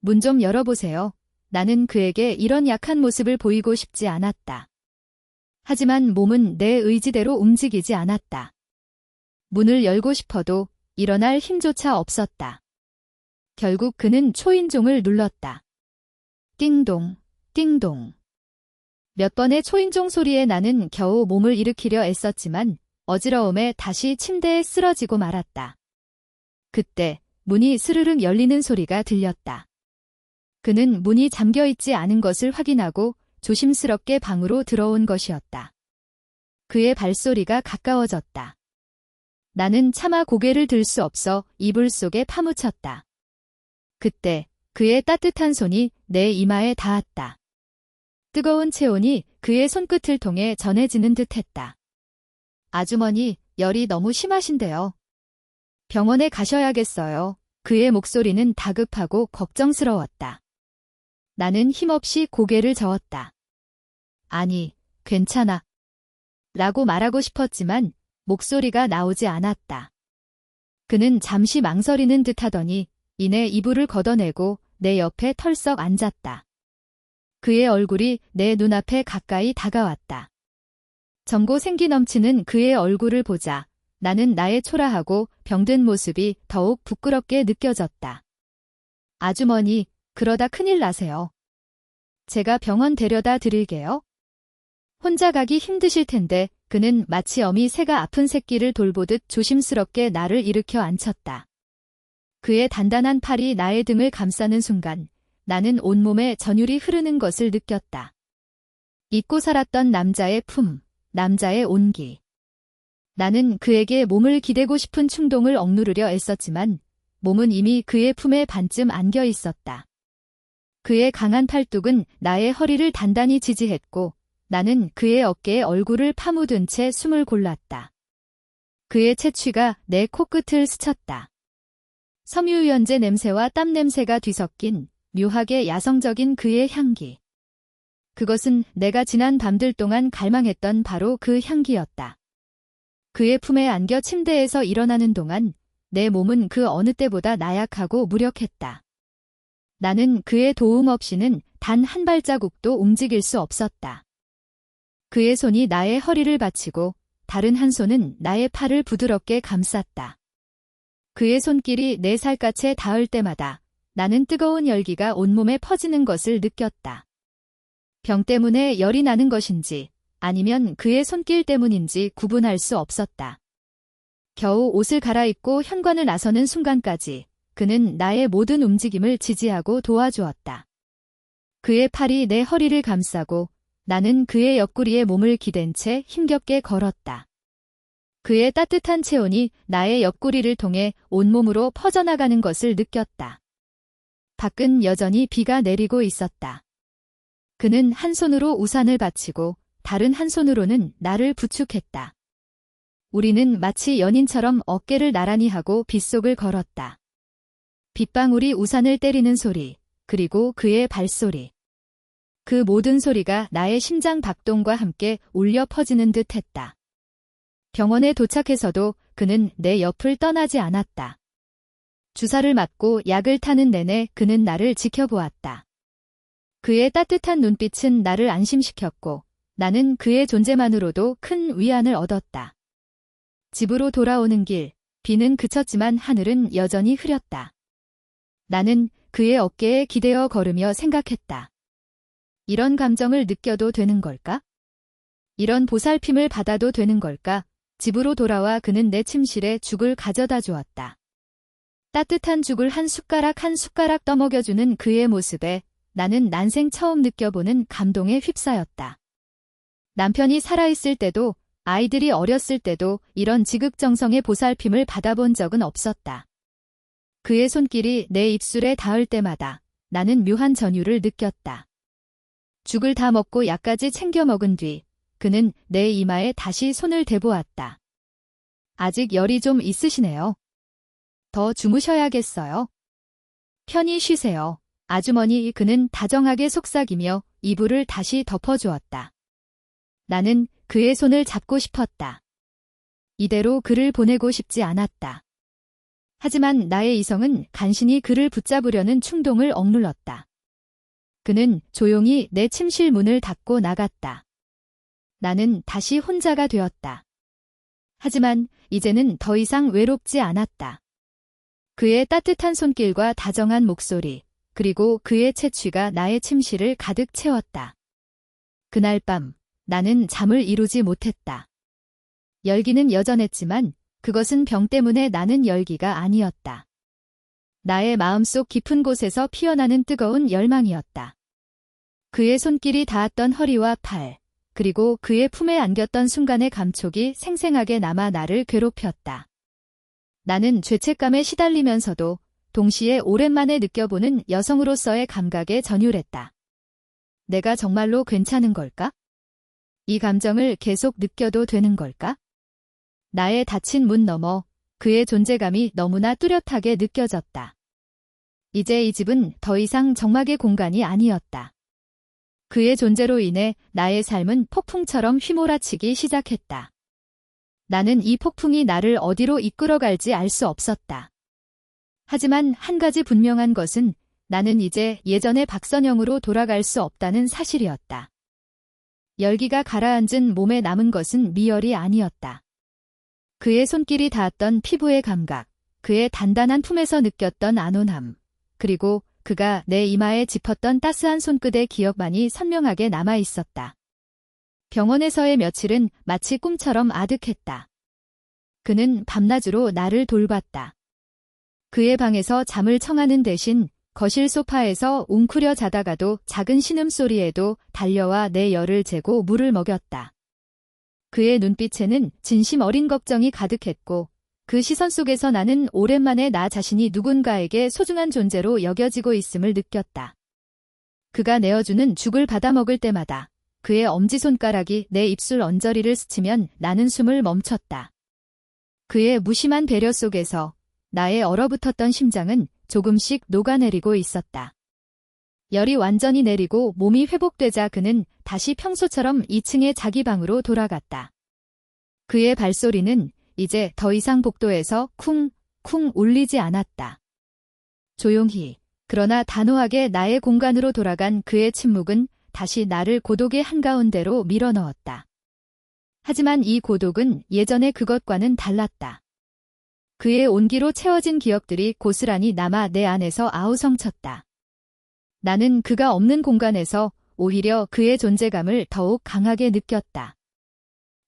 S1: 문 좀 열어보세요. 나는 그에게 이런 약한 모습을 보이고 싶지 않았다. 하지만 몸은 내 의지대로 움직이지 않았다. 문을 열고 싶어도 일어날 힘조차 없었다. 결국 그는 초인종을 눌렀다. 띵동, 띵동. 몇 번의 초인종 소리에 나는 겨우 몸을 일으키려 애썼지만 어지러움에 다시 침대에 쓰러지고 말았다. 그때 문이 스르륵 열리는 소리가 들렸다. 그는 문이 잠겨있지 않은 것을 확인하고 조심스럽게 방으로 들어온 것이었다. 그의 발소리가 가까워졌다. 나는 차마 고개를 들 수 없어 이불 속에 파묻혔다. 그때 그의 따뜻한 손이 내 이마에 닿았다. 뜨거운 체온이 그의 손끝을 통해 전해지는 듯했다. 아주머니, 열이 너무 심하신데요. 병원에 가셔야겠어요. 그의 목소리는 다급하고 걱정스러웠다. 나는 힘없이 고개를 저었다. 아니, 괜찮아. 라고 말하고 싶었지만 목소리가 나오지 않았다. 그는 잠시 망설이는 듯하더니 이내 이불을 걷어내고 내 옆에 털썩 앉았다. 그의 얼굴이 내 눈앞에 가까이 다가왔다. 젊고 생기 넘치는 그의 얼굴을 보자 나는 나의 초라하고 병든 모습이 더욱 부끄럽게 느껴졌다. 아주머니, 그러다 큰일 나세요. 제가 병원 데려다 드릴게요. 혼자 가기 힘드실 텐데 그는 마치 어미 새가 아픈 새끼를 돌보듯 조심스럽게 나를 일으켜 앉혔다. 그의 단단한 팔이 나의 등을 감싸는 순간 나는 온몸에 전율이 흐르는 것을 느꼈다. 잊고 살았던 남자의 품, 남자의 온기. 나는 그에게 몸을 기대고 싶은 충동을 억누르려 애썼지만 몸은 이미 그의 품에 반쯤 안겨 있었다. 그의 강한 팔뚝은 나의 허리를 단단히 지지했고 나는 그의 어깨에 얼굴을 파묻은 채 숨을 골랐다. 그의 채취가 내 코끝을 스쳤다. 섬유유연제 냄새와 땀 냄새가 뒤섞인 묘하게 야성적인 그의 향기. 그것은 내가 지난 밤들 동안 갈망했던 바로 그 향기였다. 그의 품에 안겨 침대에서 일어나는 동안 내 몸은 그 어느 때보다 나약하고 무력했다. 나는 그의 도움 없이는 단 한 발자국도 움직일 수 없었다. 그의 손이 나의 허리를 받치고 다른 한 손은 나의 팔을 부드럽게 감쌌다. 그의 손길이 내 살갗에 닿을 때마다 나는 뜨거운 열기가 온몸에 퍼지는 것을 느꼈다. 병 때문에 열이 나는 것인지 아니면 그의 손길 때문인지 구분할 수 없었다. 겨우 옷을 갈아입고 현관을 나서는 순간까지 그는 나의 모든 움직임을 지지하고 도와주었다. 그의 팔이 내 허리를 감싸고 나는 그의 옆구리에 몸을 기댄 채 힘겹게 걸었다. 그의 따뜻한 체온이 나의 옆구리를 통해 온몸으로 퍼져나가는 것을 느꼈다. 밖은 여전히 비가 내리고 있었다. 그는 한 손으로 우산을 받치고 다른 한 손으로는 나를 부축했다. 우리는 마치 연인처럼 어깨를 나란히 하고 빗속을 걸었다. 빗방울이 우산을 때리는 소리, 그리고 그의 발소리. 그 모든 소리가 나의 심장 박동과 함께 울려 퍼지는 듯 했다. 병원에 도착해서도 그는 내 옆을 떠나지 않았다. 주사를 맞고 약을 타는 내내 그는 나를 지켜보았다. 그의 따뜻한 눈빛은 나를 안심시켰고 나는 그의 존재만으로도 큰 위안을 얻었다. 집으로 돌아오는 길, 비는 그쳤지만 하늘은 여전히 흐렸다. 나는 그의 어깨에 기대어 걸으며 생각했다. 이런 감정을 느껴도 되는 걸까? 이런 보살핌을 받아도 되는 걸까? 집으로 돌아와 그는 내 침실에 죽을 가져다 주었다. 따뜻한 죽을 한 숟가락 떠먹여주는 그의 모습에 나는 난생 처음 느껴보는 감동에 휩싸였다. 남편이 살아있을 때도 아이들이 어렸을 때도 이런 지극정성의 보살핌을 받아본 적은 없었다. 그의 손길이 내 입술에 닿을 때마다 나는 묘한 전율을 느꼈다. 죽을 다 먹고 약까지 챙겨 먹은 뒤 그는 내 이마에 다시 손을 대보았다. 아직 열이 좀 있으시네요. 더 주무셔야겠어요. 편히 쉬세요. 아주머니. 그는 다정하게 속삭이며 이불을 다시 덮어주었다. 나는 그의 손을 잡고 싶었다. 이대로 그를 보내고 싶지 않았다. 하지만 나의 이성은 간신히 그를 붙잡으려는 충동을 억눌렀다. 그는 조용히 내 침실 문을 닫고 나갔다. 나는 다시 혼자가 되었다. 하지만 이제는 더 이상 외롭지 않았다. 그의 따뜻한 손길과 다정한 목소리, 그리고 그의 채취가 나의 침실을 가득 채웠다. 그날 밤 나는 잠을 이루지 못했다. 열기는 여전했지만 그것은 병 때문에 나는 열기가 아니었다. 나의 마음속 깊은 곳에서 피어나는 뜨거운 열망이었다. 그의 손길이 닿았던 허리와 팔, 그리고 그의 품에 안겼던 순간의 감촉이 생생하게 남아 나를 괴롭혔다. 나는 죄책감에 시달리면서도 동시에 오랜만에 느껴보는 여성으로서의 감각에 전율했다. 내가 정말로 괜찮은 걸까? 이 감정을 계속 느껴도 되는 걸까? 나의 닫힌 문 너머 그의 존재감이 너무나 뚜렷하게 느껴졌다. 이제 이 집은 더 이상 적막의 공간이 아니었다. 그의 존재로 인해 나의 삶은 폭풍처럼 휘몰아치기 시작했다. 나는 이 폭풍이 나를 어디로 이끌어갈지 알 수 없었다. 하지만 한 가지 분명한 것은 나는 이제 예전의 박선영으로 돌아갈 수 없다는 사실이었다. 열기가 가라앉은 몸에 남은 것은 미열이 아니었다. 그의 손길이 닿았던 피부의 감각, 그의 단단한 품에서 느꼈던 안온함, 그리고 그가 내 이마에 짚었던 따스한 손끝의 기억만이 선명하게 남아 있었다. 병원에서의 며칠은 마치 꿈처럼 아득했다. 그는 밤낮으로 나를 돌봤다. 그의 방에서 잠을 청하는 대신 거실 소파에서 웅크려 자다가도 작은 신음소리에도 달려와 내 열을 재고 물을 먹였다. 그의 눈빛에는 진심 어린 걱정이 가득했고 그 시선 속에서 나는 오랜만에 나 자신이 누군가에게 소중한 존재로 여겨지고 있음을 느꼈다. 그가 내어주는 죽을 받아먹을 때마다 그의 엄지손가락이 내 입술 언저리를 스치면 나는 숨을 멈췄다. 그의 무심한 배려 속에서 나의 얼어붙었던 심장은 조금씩 녹아내리고 있었다. 열이 완전히 내리고 몸이 회복되자 그는 다시 평소처럼 2층의 자기 방으로 돌아갔다. 그의 발소리는 이제 더 이상 복도에서 쿵쿵 울리지 않았다. 조용히, 그러나 단호하게 나의 공간으로 돌아간 그의 침묵은 다시 나를 고독의 한가운데로 밀어넣었다. 하지만 이 고독은 예전의 그것과는 달랐다. 그의 온기로 채워진 기억들이 고스란히 남아 내 안에서 아우성쳤다. 나는 그가 없는 공간에서 오히려 그의 존재감을 더욱 강하게 느꼈다.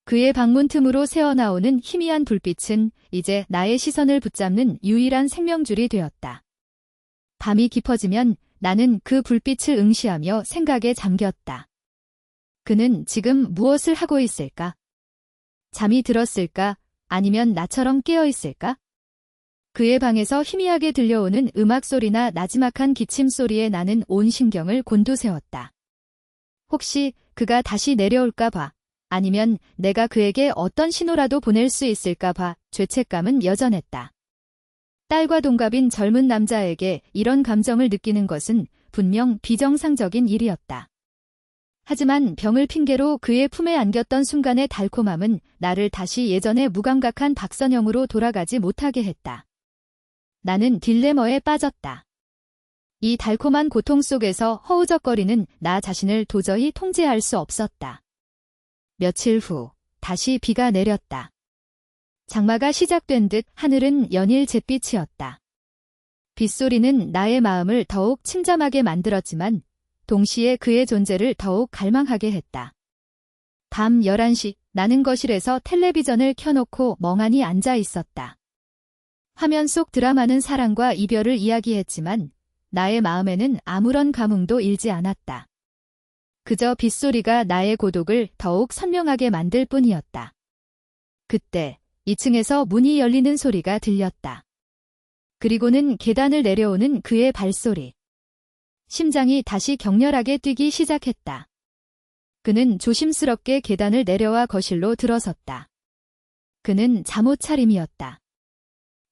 S1: 그의 방문 틈으로 새어나오는 희미한 불빛은 이제 나의 시선을 붙잡는 유일한 생명줄이 되었다. 밤이 깊어지면 나는 그 불빛을 응시하며 생각에 잠겼다. 그는 지금 무엇을 하고 있을까? 잠이 들었을까? 아니면 나처럼 깨어 있을까? 그의 방에서 희미하게 들려오는 음악 소리나 나지막한 기침 소리에 나는 온 신경을 곤두세웠다. 혹시 그가 다시 내려올까 봐, 아니면 내가 그에게 어떤 신호라도 보낼 수 있을까 봐 죄책감은 여전했다. 딸과 동갑인 젊은 남자에게 이런 감정을 느끼는 것은 분명 비정상적인 일이었다. 하지만 병을 핑계로 그의 품에 안겼던 순간의 달콤함은 나를 다시 예전의 무감각한 박선영으로 돌아가지 못하게 했다. 나는 딜레머에 빠졌다. 이 달콤한 고통 속에서 허우적거리는 나 자신을 도저히 통제할 수 없었다. 며칠 후 다시 비가 내렸다. 장마가 시작된 듯 하늘은 연일 잿빛이었다. 빗소리는 나의 마음을 더욱 침잠하게 만들었지만 동시에 그의 존재를 더욱 갈망하게 했다. 밤 11시 나는 거실에서 텔레비전을 켜놓고 멍하니 앉아 있었다. 화면 속 드라마는 사랑과 이별을 이야기했지만 나의 마음에는 아무런 감흥도 일지 않았다. 그저 빗소리가 나의 고독을 더욱 선명하게 만들 뿐이었다. 그때 2층에서 문이 열리는 소리가 들렸다. 그리고는 계단을 내려오는 그의 발소리. 심장이 다시 격렬하게 뛰기 시작했다. 그는 조심스럽게 계단을 내려와 거실로 들어섰다. 그는 잠옷 차림이었다.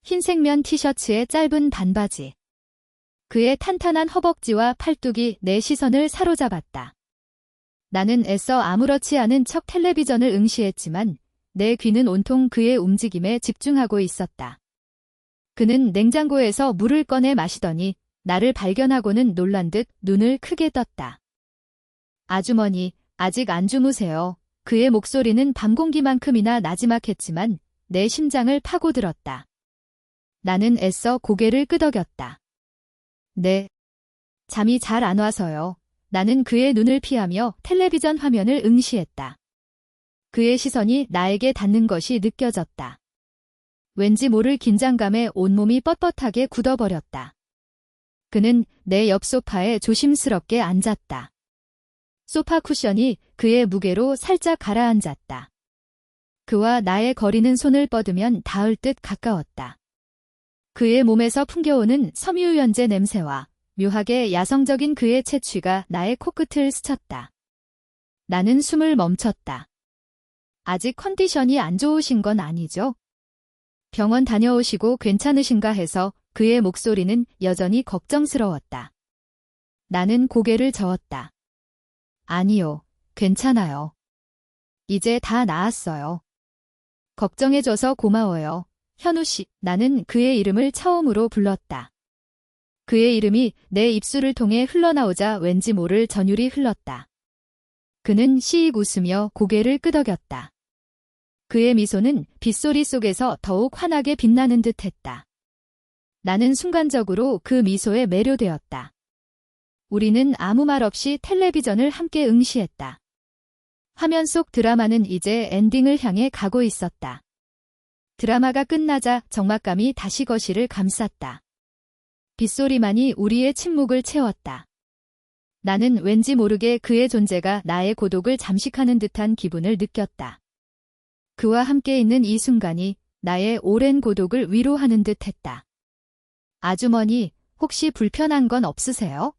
S1: 흰색 면 티셔츠에 짧은 반바지. 그의 탄탄한 허벅지와 팔뚝이 내 시선을 사로잡았다. 나는 애써 아무렇지 않은 척 텔레비전을 응시했지만 내 귀는 온통 그의 움직임에 집중하고 있었다. 그는 냉장고에서 물을 꺼내 마시더니 나를 발견하고는 놀란 듯 눈을 크게 떴다. 아주머니, 아직 안 주무세요. 그의 목소리는 밤 공기만큼이나 나지막했지만 내 심장을 파고들었다. 나는 애써 고개를 끄덕였다. 네. 잠이 잘 안 와서요. 나는 그의 눈을 피하며 텔레비전 화면을 응시했다. 그의 시선이 나에게 닿는 것이 느껴졌다. 왠지 모를 긴장감에 온몸이 뻣뻣하게 굳어버렸다. 그는 내 옆 소파에 조심스럽게 앉았다. 소파 쿠션이 그의 무게로 살짝 가라앉았다. 그와 나의 거리는 손을 뻗으면 닿을 듯 가까웠다. 그의 몸에서 풍겨오는 섬유유연제 냄새와 묘하게 야성적인 그의 채취가 나의 코끝을 스쳤다. 나는 숨을 멈췄다. 아직 컨디션이 안 좋으신 건 아니죠? 병원 다녀오시고 괜찮으신가 해서 그의 목소리는 여전히 걱정스러웠다. 나는 고개를 저었다. 아니요, 괜찮아요. 이제 다 나았어요. 걱정해줘서 고마워요. 현우 씨, 나는 그의 이름을 처음으로 불렀다. 그의 이름이 내 입술을 통해 흘러나오자 왠지 모를 전율이 흘렀다. 그는 시익 웃으며 고개를 끄덕였다. 그의 미소는 빗소리 속에서 더욱 환하게 빛나는 듯했다. 나는 순간적으로 그 미소에 매료되었다. 우리는 아무 말 없이 텔레비전을 함께 응시했다. 화면 속 드라마는 이제 엔딩을 향해 가고 있었다. 드라마가 끝나자 적막감이 다시 거실을 감쌌다. 빗소리만이 우리의 침묵을 채웠다. 나는 왠지 모르게 그의 존재가 나의 고독을 잠식하는 듯한 기분을 느꼈다. 그와 함께 있는 이 순간이 나의 오랜 고독을 위로하는 듯했다. 아주머니, 혹시 불편한 건 없으세요?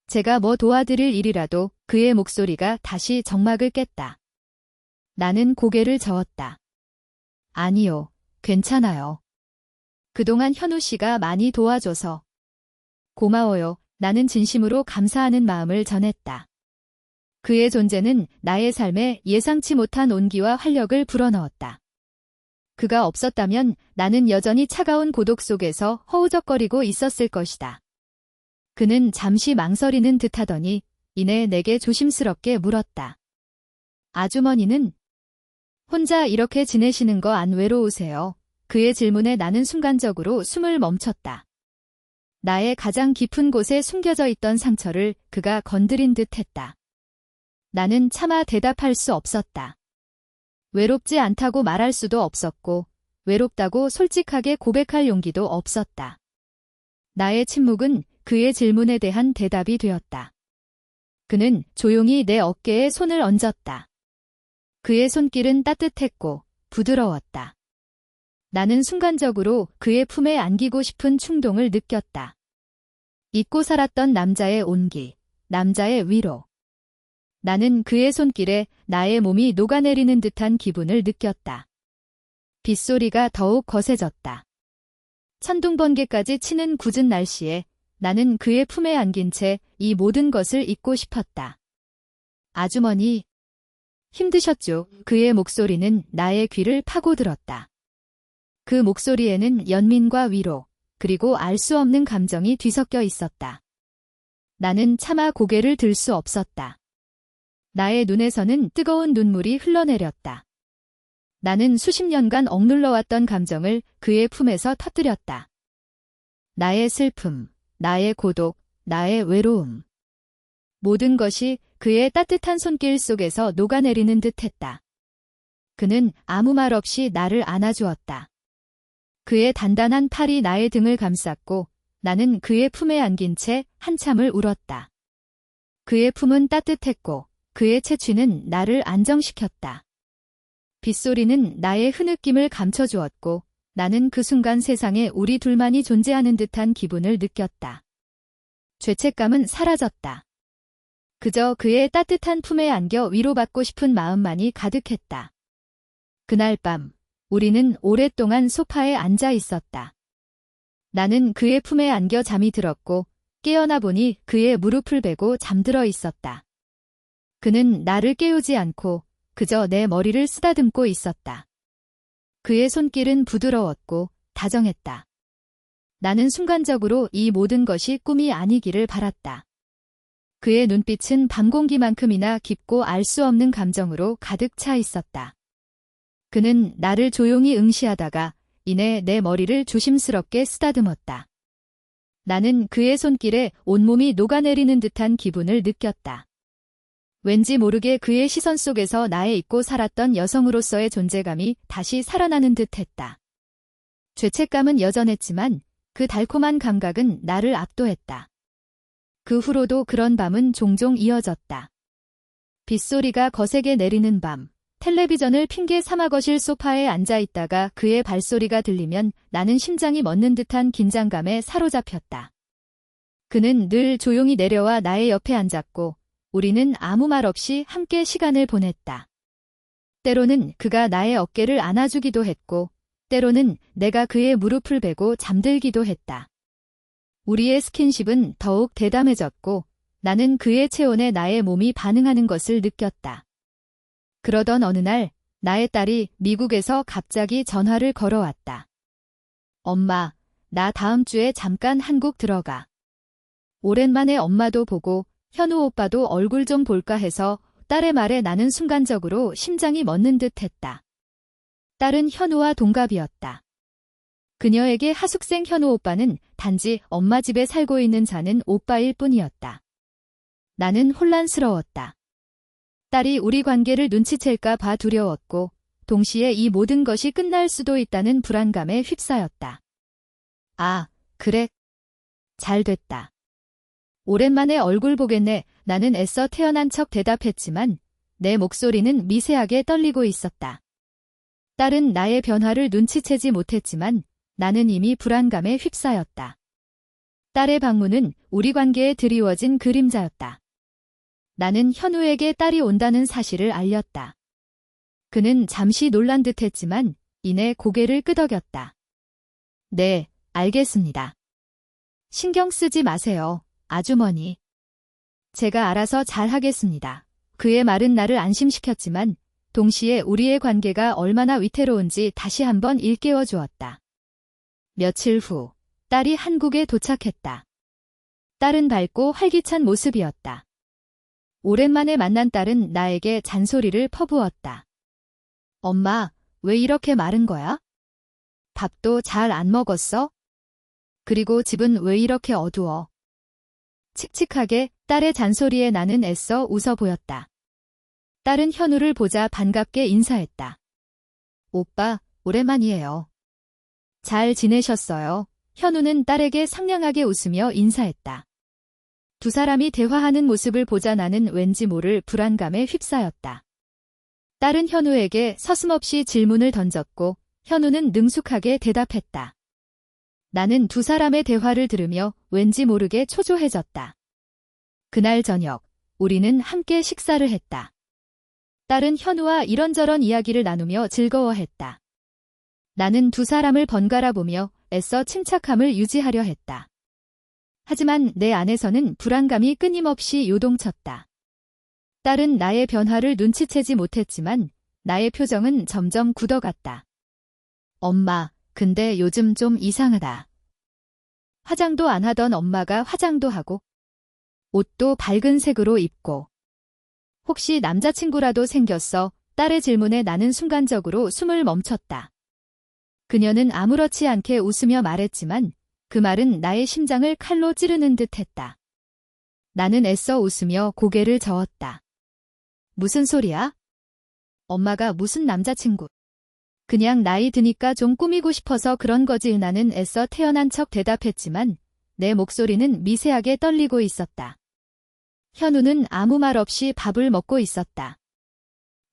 S1: 제가 뭐 도와드릴 일이라도. 그의 목소리가 다시 적막을 깼다. 나는 고개를 저었다. 아니요, 괜찮아요. 그동안 현우 씨가 많이 도와줘서. 고마워요. 나는 진심으로 감사하는 마음을 전했다. 그의 존재는 나의 삶에 예상치 못한 온기와 활력을 불어넣었다. 그가 없었다면 나는 여전히 차가운 고독 속에서 허우적거리고 있었을 것이다. 그는 잠시 망설이는 듯하더니 이내 내게 조심스럽게 물었다. 아주머니는 혼자 이렇게 지내시는 거 안 외로우세요? 그의 질문에 나는 순간적으로 숨을 멈췄다. 나의 가장 깊은 곳에 숨겨져 있던 상처를 그가 건드린 듯했다. 나는 차마 대답할 수 없었다. 외롭지 않다고 말할 수도 없었고, 외롭다고 솔직하게 고백할 용기도 없었다. 나의 침묵은 그의 질문에 대한 대답이 되었다. 그는 조용히 내 어깨에 손을 얹었다. 그의 손길은 따뜻했고 부드러웠다. 나는 순간적으로 그의 품에 안기고 싶은 충동을 느꼈다. 잊고 살았던 남자의 온기, 남자의 위로. 나는 그의 손길에 나의 몸이 녹아내리는 듯한 기분을 느꼈다. 빗소리가 더욱 거세졌다. 천둥번개까지 치는 궂은 날씨에 나는 그의 품에 안긴 채 이 모든 것을 잊고 싶었다. 아주머니, 힘드셨죠? 그의 목소리는 나의 귀를 파고들었다. 그 목소리에는 연민과 위로, 그리고 알 수 없는 감정이 뒤섞여 있었다. 나는 차마 고개를 들 수 없었다. 나의 눈에서는 뜨거운 눈물이 흘러내렸다. 나는 수십 년간 억눌러왔던 감정을 그의 품에서 터뜨렸다. 나의 슬픔, 나의 고독, 나의 외로움. 모든 것이 그의 따뜻한 손길 속에서 녹아내리는 듯했다. 그는 아무 말 없이 나를 안아주었다. 그의 단단한 팔이 나의 등을 감쌌고 나는 그의 품에 안긴 채 한참을 울었다. 그의 품은 따뜻했고 그의 채취는 나를 안정시켰다. 빗소리는 나의 흐느낌을 감춰주었고 나는 그 순간 세상에 우리 둘만이 존재하는 듯한 기분을 느꼈다. 죄책감은 사라졌다. 그저 그의 따뜻한 품에 안겨 위로받고 싶은 마음만이 가득했다. 그날 밤, 우리는 오랫동안 소파에 앉아 있었다. 나는 그의 품에 안겨 잠이 들었고 깨어나 보니 그의 무릎을 베고 잠들어 있었다. 그는 나를 깨우지 않고 그저 내 머리를 쓰다듬고 있었다. 그의 손길은 부드러웠고 다정했다. 나는 순간적으로 이 모든 것이 꿈이 아니기를 바랐다. 그의 눈빛은 밤 공기만큼이나 깊고 알 수 없는 감정으로 가득 차 있었다. 그는 나를 조용히 응시하다가 이내 내 머리를 조심스럽게 쓰다듬었다. 나는 그의 손길에 온몸이 녹아내리는 듯한 기분을 느꼈다. 왠지 모르게 그의 시선 속에서 나의 잊고 살았던 여성으로서의 존재감이 다시 살아나는 듯했다. 죄책감은 여전했지만 그 달콤한 감각은 나를 압도했다. 그 후로도 그런 밤은 종종 이어졌다. 빗소리가 거세게 내리는 밤, 텔레비전을 핑계 삼아 거실 소파에 앉아 있다가 그의 발소리가 들리면 나는 심장이 멎는 듯한 긴장감에 사로잡혔다. 그는 늘 조용히 내려와 나의 옆에 앉았고 우리는 아무 말 없이 함께 시간을 보냈다. 때로는 그가 나의 어깨를 안아주기도 했고 때로는 내가 그의 무릎을 베고 잠들기도 했다. 우리의 스킨십은 더욱 대담해졌고 나는 그의 체온에 나의 몸이 반응하는 것을 느꼈다. 그러던 어느 날 나의 딸이 미국에서 갑자기 전화를 걸어왔다. 엄마, 나 다음 주에 잠깐 한국 들어가. 오랜만에 엄마도 보고 현우 오빠도 얼굴 좀 볼까 해서 딸의 말에 나는 순간적으로 심장이 멎는 듯 했다. 딸은 현우와 동갑이었다. 그녀에게 하숙생 현우 오빠는 단지 엄마 집에 살고 있는 자는 오빠일 뿐이었다. 나는 혼란스러웠다. 딸이 우리 관계를 눈치챌까 봐 두려웠고 동시에 이 모든 것이 끝날 수도 있다는 불안감에 휩싸였다. 아, 그래. 잘 됐다. 오랜만에 얼굴 보겠네. 나는 애써 태어난 척 대답했지만 내 목소리는 미세하게 떨리고 있었다. 딸은 나의 변화를 눈치채지 못했지만 나는 이미 불안감에 휩싸였다. 딸의 방문은 우리 관계에 드리워진 그림자였다. 나는 현우에게 딸이 온다는 사실을 알렸다. 그는 잠시 놀란 듯했지만 이내 고개를 끄덕였다. 네, 알겠습니다. 신경 쓰지 마세요, 아주머니. 제가 알아서 잘 하겠습니다. 그의 말은 나를 안심시켰지만 동시에 우리의 관계가 얼마나 위태로운지 다시 한번 일깨워 주었다. 며칠 후 딸이 한국에 도착했다. 딸은 밝고 활기찬 모습이었다. 오랜만에 만난 딸은 나에게 잔소리를 퍼부었다. 엄마, 왜 이렇게 마른 거야? 밥도 잘 안 먹었어? 그리고 집은 왜 이렇게 어두워? 칙칙하게 딸의 잔소리에 나는 애써 웃어 보였다. 딸은 현우를 보자 반갑게 인사했다. 오빠, 오랜만이에요. 잘 지내셨어요? 현우는 딸에게 상냥하게 웃으며 인사했다. 두 사람이 대화하는 모습을 보자 나는 왠지 모를 불안감에 휩싸였다. 딸은 현우에게 서슴없이 질문을 던졌고 현우는 능숙하게 대답했다. 나는 두 사람의 대화를 들으며 왠지 모르게 초조해졌다. 그날 저녁, 우리는 함께 식사를 했다. 딸은 현우와 이런저런 이야기를 나누며 즐거워했다. 나는 두 사람을 번갈아 보며 애써 침착함을 유지하려 했다. 하지만 내 안에서는 불안감이 끊임없이 요동쳤다. 딸은 나의 변화를 눈치채지 못했지만 나의 표정은 점점 굳어갔다. 엄마, 근데 요즘 좀 이상하다. 화장도 안 하던 엄마가 화장도 하고 옷도 밝은 색으로 입고 혹시 남자친구라도 생겼어? 딸의 질문에 나는 순간적으로 숨을 멈췄다. 그녀는 아무렇지 않게 웃으며 말했지만 그 말은 나의 심장을 칼로 찌르는 듯 했다. 나는 애써 웃으며 고개를 저었다. 무슨 소리야? 엄마가 무슨 남자친구? 그냥 나이 드니까 좀 꾸미고 싶어서 그런 거지. 나는 애써 태어난 척 대답했지만 내 목소리는 미세하게 떨리고 있었다. 현우는 아무 말 없이 밥을 먹고 있었다.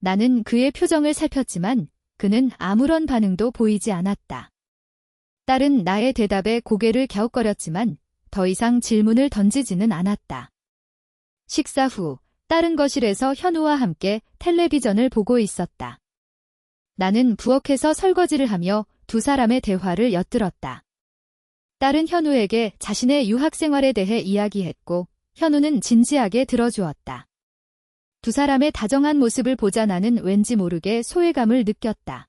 S1: 나는 그의 표정을 살폈지만 그는 아무런 반응도 보이지 않았다. 딸은 나의 대답에 고개를 갸웃거렸지만 더 이상 질문을 던지지는 않았다. 식사 후 딸은 거실에서 현우와 함께 텔레비전을 보고 있었다. 나는 부엌에서 설거지를 하며 두 사람의 대화를 엿들었다. 딸은 현우에게 자신의 유학 생활에 대해 이야기했고 현우는 진지하게 들어주었다. 두 사람의 다정한 모습을 보자 나는 왠지 모르게 소외감을 느꼈다.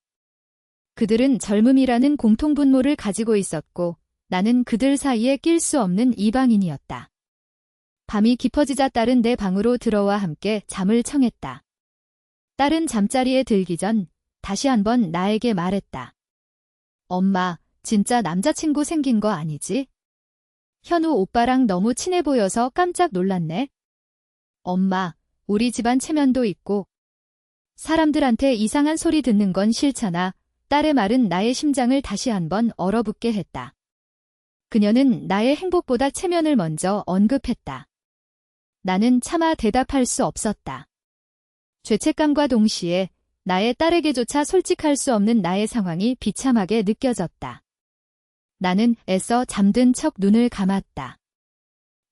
S1: 그들은 젊음이라는 공통분모를 가지고 있었고 나는 그들 사이에 낄 수 없는 이방인이었다. 밤이 깊어지자 딸은 내 방으로 들어와 함께 잠을 청했다. 딸은 잠자리에 들기 전 다시 한번 나에게 말했다. 엄마, 진짜 남자친구 생긴 거 아니지? 현우 오빠랑 너무 친해 보여서 깜짝 놀랐네. 엄마, 우리 집안 체면도 있고 사람들한테 이상한 소리 듣는 건 싫잖아. 딸의 말은 나의 심장을 다시 한번 얼어붙게 했다. 그녀는 나의 행복보다 체면을 먼저 언급했다. 나는 차마 대답할 수 없었다. 죄책감과 동시에 나의 딸에게조차 솔직할 수 없는 나의 상황이 비참하게 느껴졌다. 나는 애써 잠든 척 눈을 감았다.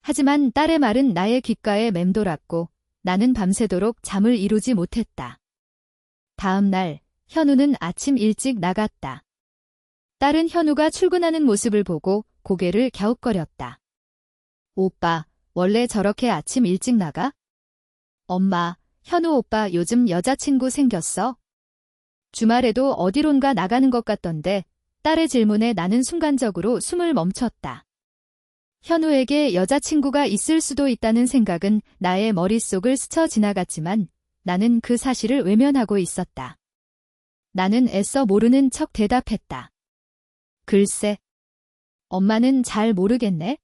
S1: 하지만 딸의 말은 나의 귓가에 맴돌았고 나는 밤새도록 잠을 이루지 못했다. 다음 날 현우는 아침 일찍 나갔다. 딸은 현우가 출근하는 모습을 보고 고개를 갸웃거렸다. 오빠, 원래 저렇게 아침 일찍 나가? 엄마, 현우 오빠 요즘 여자친구 생겼어? 주말에도 어디론가 나가는 것 같던데. 딸의 질문에 나는 순간적으로 숨을 멈췄다. 현우에게 여자친구가 있을 수도 있다는 생각은 나의 머릿속을 스쳐 지나갔지만 나는 그 사실을 외면하고 있었다. 나는 애써 모르는 척 대답했다. 글쎄, 엄마는 잘 모르겠네.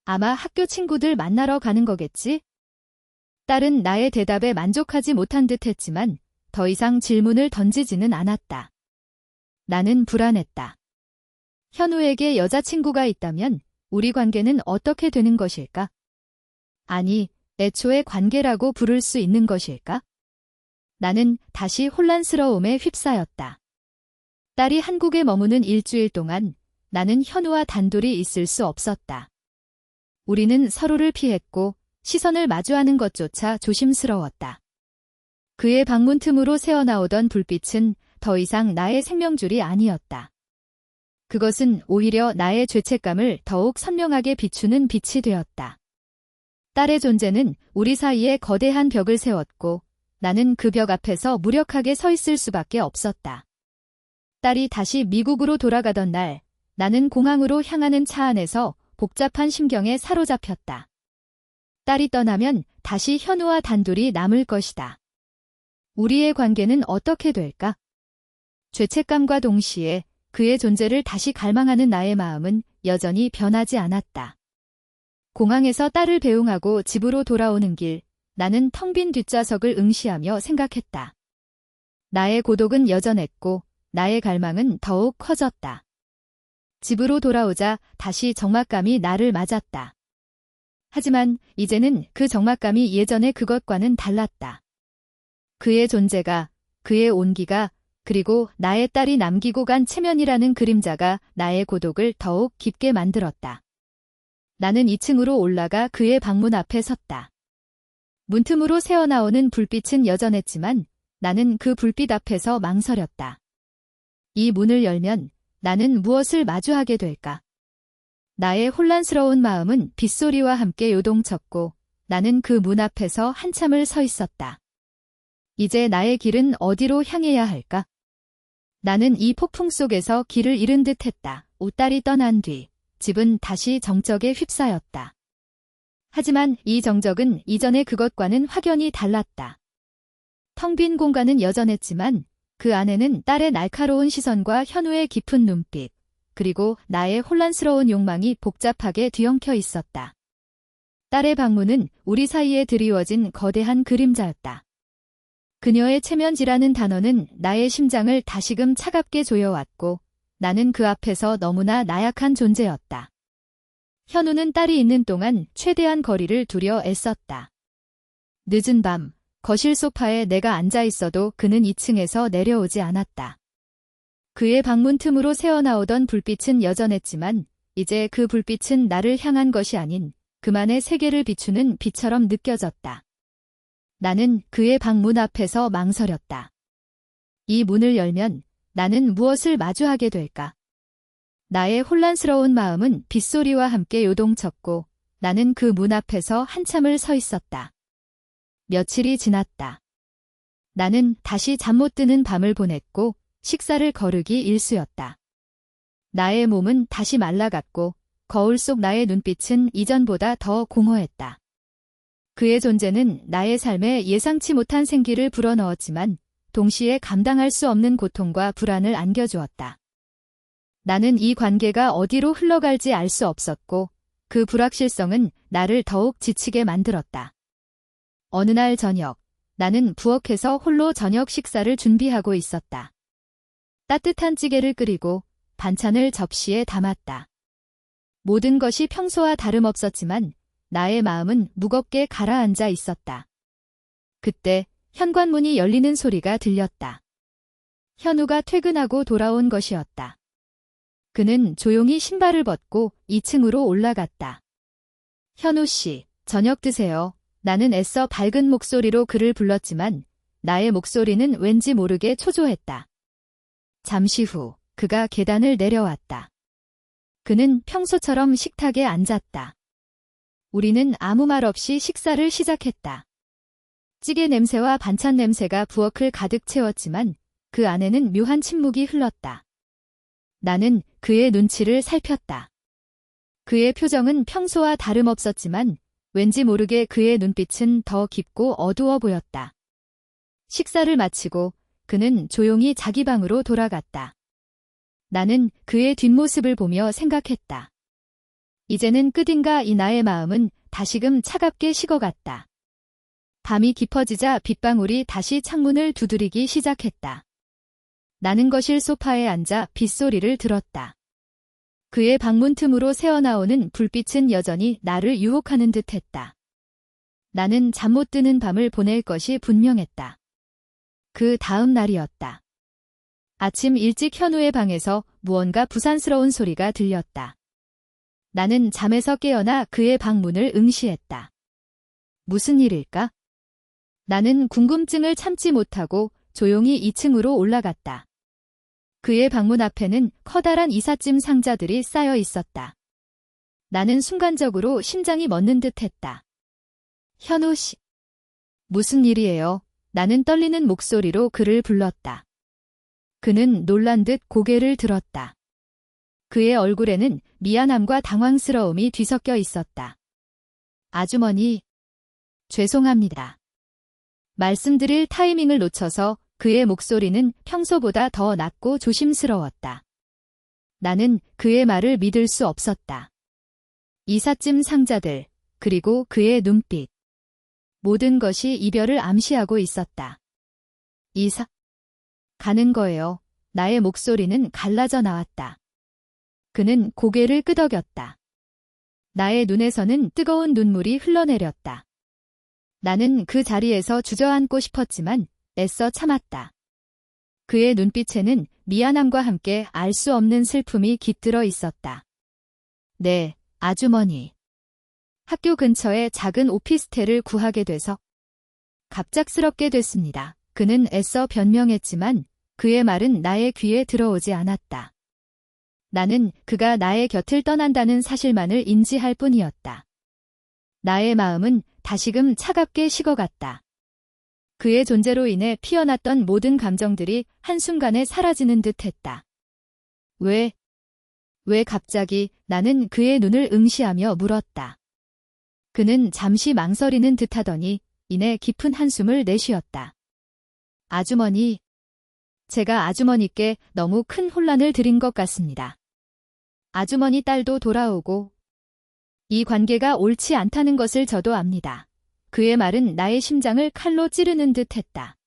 S1: 아마 학교 친구들 만나러 가는 거겠지? 딸은 나의 대답에 만족하지 못한 듯 했지만 더 이상 질문을 던지지는 않았다. 나는 불안했다. 현우에게 여자친구가 있다면 우리 관계는 어떻게 되는 것일까? 아니, 애초에 관계라고 부를 수 있는 것일까? 나는 다시 혼란스러움에 휩싸였다. 딸이 한국에 머무는 일주일 동안 나는 현우와 단둘이 있을 수 없었다. 우리는 서로를 피했고 시선을 마주하는 것조차 조심스러웠다. 그의 방문 틈으로 새어나오던 불빛은 더 이상 나의 생명줄이 아니었다. 그것은 오히려 나의 죄책감을 더욱 선명하게 비추는 빛이 되었다. 딸의 존재는 우리 사이에 거대한 벽을 세웠고 나는 그 벽 앞에서 무력하게 서 있을 수밖에 없었다. 딸이 다시 미국으로 돌아가던 날, 나는 공항으로 향하는 차 안에서 복잡한 심경에 사로잡혔다. 딸이 떠나면 다시 현우와 단둘이 남을 것이다. 우리의 관계는 어떻게 될까? 죄책감과 동시에 그의 존재를 다시 갈망하는 나의 마음은 여전히 변하지 않았다. 공항에서 딸을 배웅하고 집으로 돌아오는 길, 나는 텅 빈 뒷좌석을 응시하며 생각했다. 나의 고독은 여전했고 나의 갈망은 더욱 커졌다. 집으로 돌아오자 다시 적막감이 나를 맞았다. 하지만 이제는 그 적막감이 예전의 그것과는 달랐다. 그의 존재가, 그의 온기가, 그리고 나의 딸이 남기고 간 체면이라는 그림자가 나의 고독을 더욱 깊게 만들었다. 나는 2층으로 올라가 그의 방문 앞에 섰다. 문틈으로 새어나오는 불빛은 여전했지만 나는 그 불빛 앞에서 망설였다. 이 문을 열면 나는 무엇을 마주하게 될까? 나의 혼란스러운 마음은 빗소리와 함께 요동쳤고 나는 그 문 앞에서 한참을 서 있었다. 이제 나의 길은 어디로 향해야 할까? 나는 이 폭풍 속에서 길을 잃은 듯 했다. 옷딸이 떠난 뒤 집은 다시 정적에 휩싸였다. 하지만 이 정적은 이전의 그것과는 확연히 달랐다. 텅 빈 공간은 여전했지만 그 안에는 딸의 날카로운 시선과 현우의 깊은 눈빛, 그리고 나의 혼란스러운 욕망이 복잡하게 뒤엉켜 있었다. 딸의 방문은 우리 사이에 드리워진 거대한 그림자였다. 그녀의 체면지라는 단어는 나의 심장을 다시금 차갑게 조여왔고 나는 그 앞에서 너무나 나약한 존재였다. 현우는 딸이 있는 동안 최대한 거리를 두려 애썼다. 늦은 밤, 거실 소파에 내가 앉아 있어도 그는 2층에서 내려오지 않았다. 그의 방문 틈으로 새어나오던 불빛은 여전했지만 이제 그 불빛은 나를 향한 것이 아닌 그만의 세계를 비추는 빛처럼 느껴졌다. 나는 그의 방문 앞에서 망설였다. 이 문을 열면 나는 무엇을 마주하게 될까? 나의 혼란스러운 마음은 빗소리와 함께 요동쳤고 나는 그 문 앞에서 한참을 서 있었다. 며칠이 지났다. 나는 다시 잠 못 드는 밤을 보냈고 식사를 거르기 일쑤였다. 나의 몸은 다시 말라갔고 거울 속 나의 눈빛은 이전보다 더 공허했다. 그의 존재는 나의 삶에 예상치 못한 생기를 불어넣었지만 동시에 감당할 수 없는 고통과 불안을 안겨주었다. 나는 이 관계가 어디로 흘러갈지 알 수 없었고 그 불확실성은 나를 더욱 지치게 만들었다. 어느 날 저녁, 나는 부엌에서 홀로 저녁 식사를 준비하고 있었다. 따뜻한 찌개를 끓이고 반찬을 접시에 담았다. 모든 것이 평소와 다름없었지만 나의 마음은 무겁게 가라앉아 있었다. 그때 현관문이 열리는 소리가 들렸다. 현우가 퇴근하고 돌아온 것이었다. 그는 조용히 신발을 벗고 2층으로 올라갔다. 현우 씨, 저녁 드세요. 나는 애써 밝은 목소리로 그를 불렀지만 나의 목소리는 왠지 모르게 초조했다. 잠시 후 그가 계단을 내려왔다. 그는 평소처럼 식탁에 앉았다. 우리는 아무 말 없이 식사를 시작했다. 찌개 냄새와 반찬 냄새가 부엌을 가득 채웠지만 그 안에는 묘한 침묵이 흘렀다. 나는 그의 눈치를 살폈다. 그의 표정은 평소와 다름없었지만 왠지 모르게 그의 눈빛은 더 깊고 어두워 보였다. 식사를 마치고 그는 조용히 자기 방으로 돌아갔다. 나는 그의 뒷모습을 보며 생각했다. 이제는 끝인가 이 나의 마음은 다시금 차갑게 식어갔다. 밤이 깊어지자 빗방울이 다시 창문을 두드리기 시작했다. 나는 거실 소파에 앉아 빗소리를 들었다. 그의 방문 틈으로 새어나오는 불빛은 여전히 나를 유혹하는 듯했다. 나는 잠 못 드는 밤을 보낼 것이 분명했다. 그 다음 날이었다. 아침 일찍 현우의 방에서 무언가 부산스러운 소리가 들렸다. 나는 잠에서 깨어나 그의 방문을 응시했다. 무슨 일일까? 나는 궁금증을 참지 못하고 조용히 2층으로 올라갔다. 그의 방문 앞에는 커다란 이삿짐 상자들이 쌓여 있었다. 나는 순간적으로 심장이 멎는 듯했다. 현우 씨. 무슨 일이에요? 나는 떨리는 목소리로 그를 불렀다. 그는 놀란 듯 고개를 들었다. 그의 얼굴에는 미안함과 당황스러움이 뒤섞여 있었다. 아주머니, 죄송합니다. 말씀드릴 타이밍을 놓쳐서 그의 목소리는 평소보다 더 낮고 조심스러웠다. 나는 그의 말을 믿을 수 없었다. 이삿짐 상자들, 그리고 그의 눈빛. 모든 것이 이별을 암시하고 있었다. 가는 거예요. 나의 목소리는 갈라져 나왔다. 그는 고개를 끄덕였다. 나의 눈에서는 뜨거운 눈물이 흘러내렸다. 나는 그 자리에서 주저앉고 싶었지만 애써 참았다. 그의 눈빛에는 미안함과 함께 알 수 없는 슬픔이 깃들어 있었다. 네, 아주머니. 학교 근처에 작은 오피스텔을 구하게 돼서 갑작스럽게 됐습니다. 그는 애써 변명했지만 그의 말은 나의 귀에 들어오지 않았다. 나는 그가 나의 곁을 떠난다는 사실만을 인지할 뿐이었다. 나의 마음은 다시금 차갑게 식어갔다. 그의 존재로 인해 피어났던 모든 감정들이 한순간에 사라지는 듯 했다. 왜 갑자기? 나는 그의 눈을 응시하며 물었다. 그는 잠시 망설이는 듯하더니 이내 깊은 한숨을 내쉬었다. 아주머니, 제가 아주머니께 너무 큰 혼란을 드린 것 같습니다. 아주머니 딸도 돌아오고 이 관계가 옳지 않다는 것을 저도 압니다. 그의 말은 나의 심장을 칼로 찌르는 듯 했다.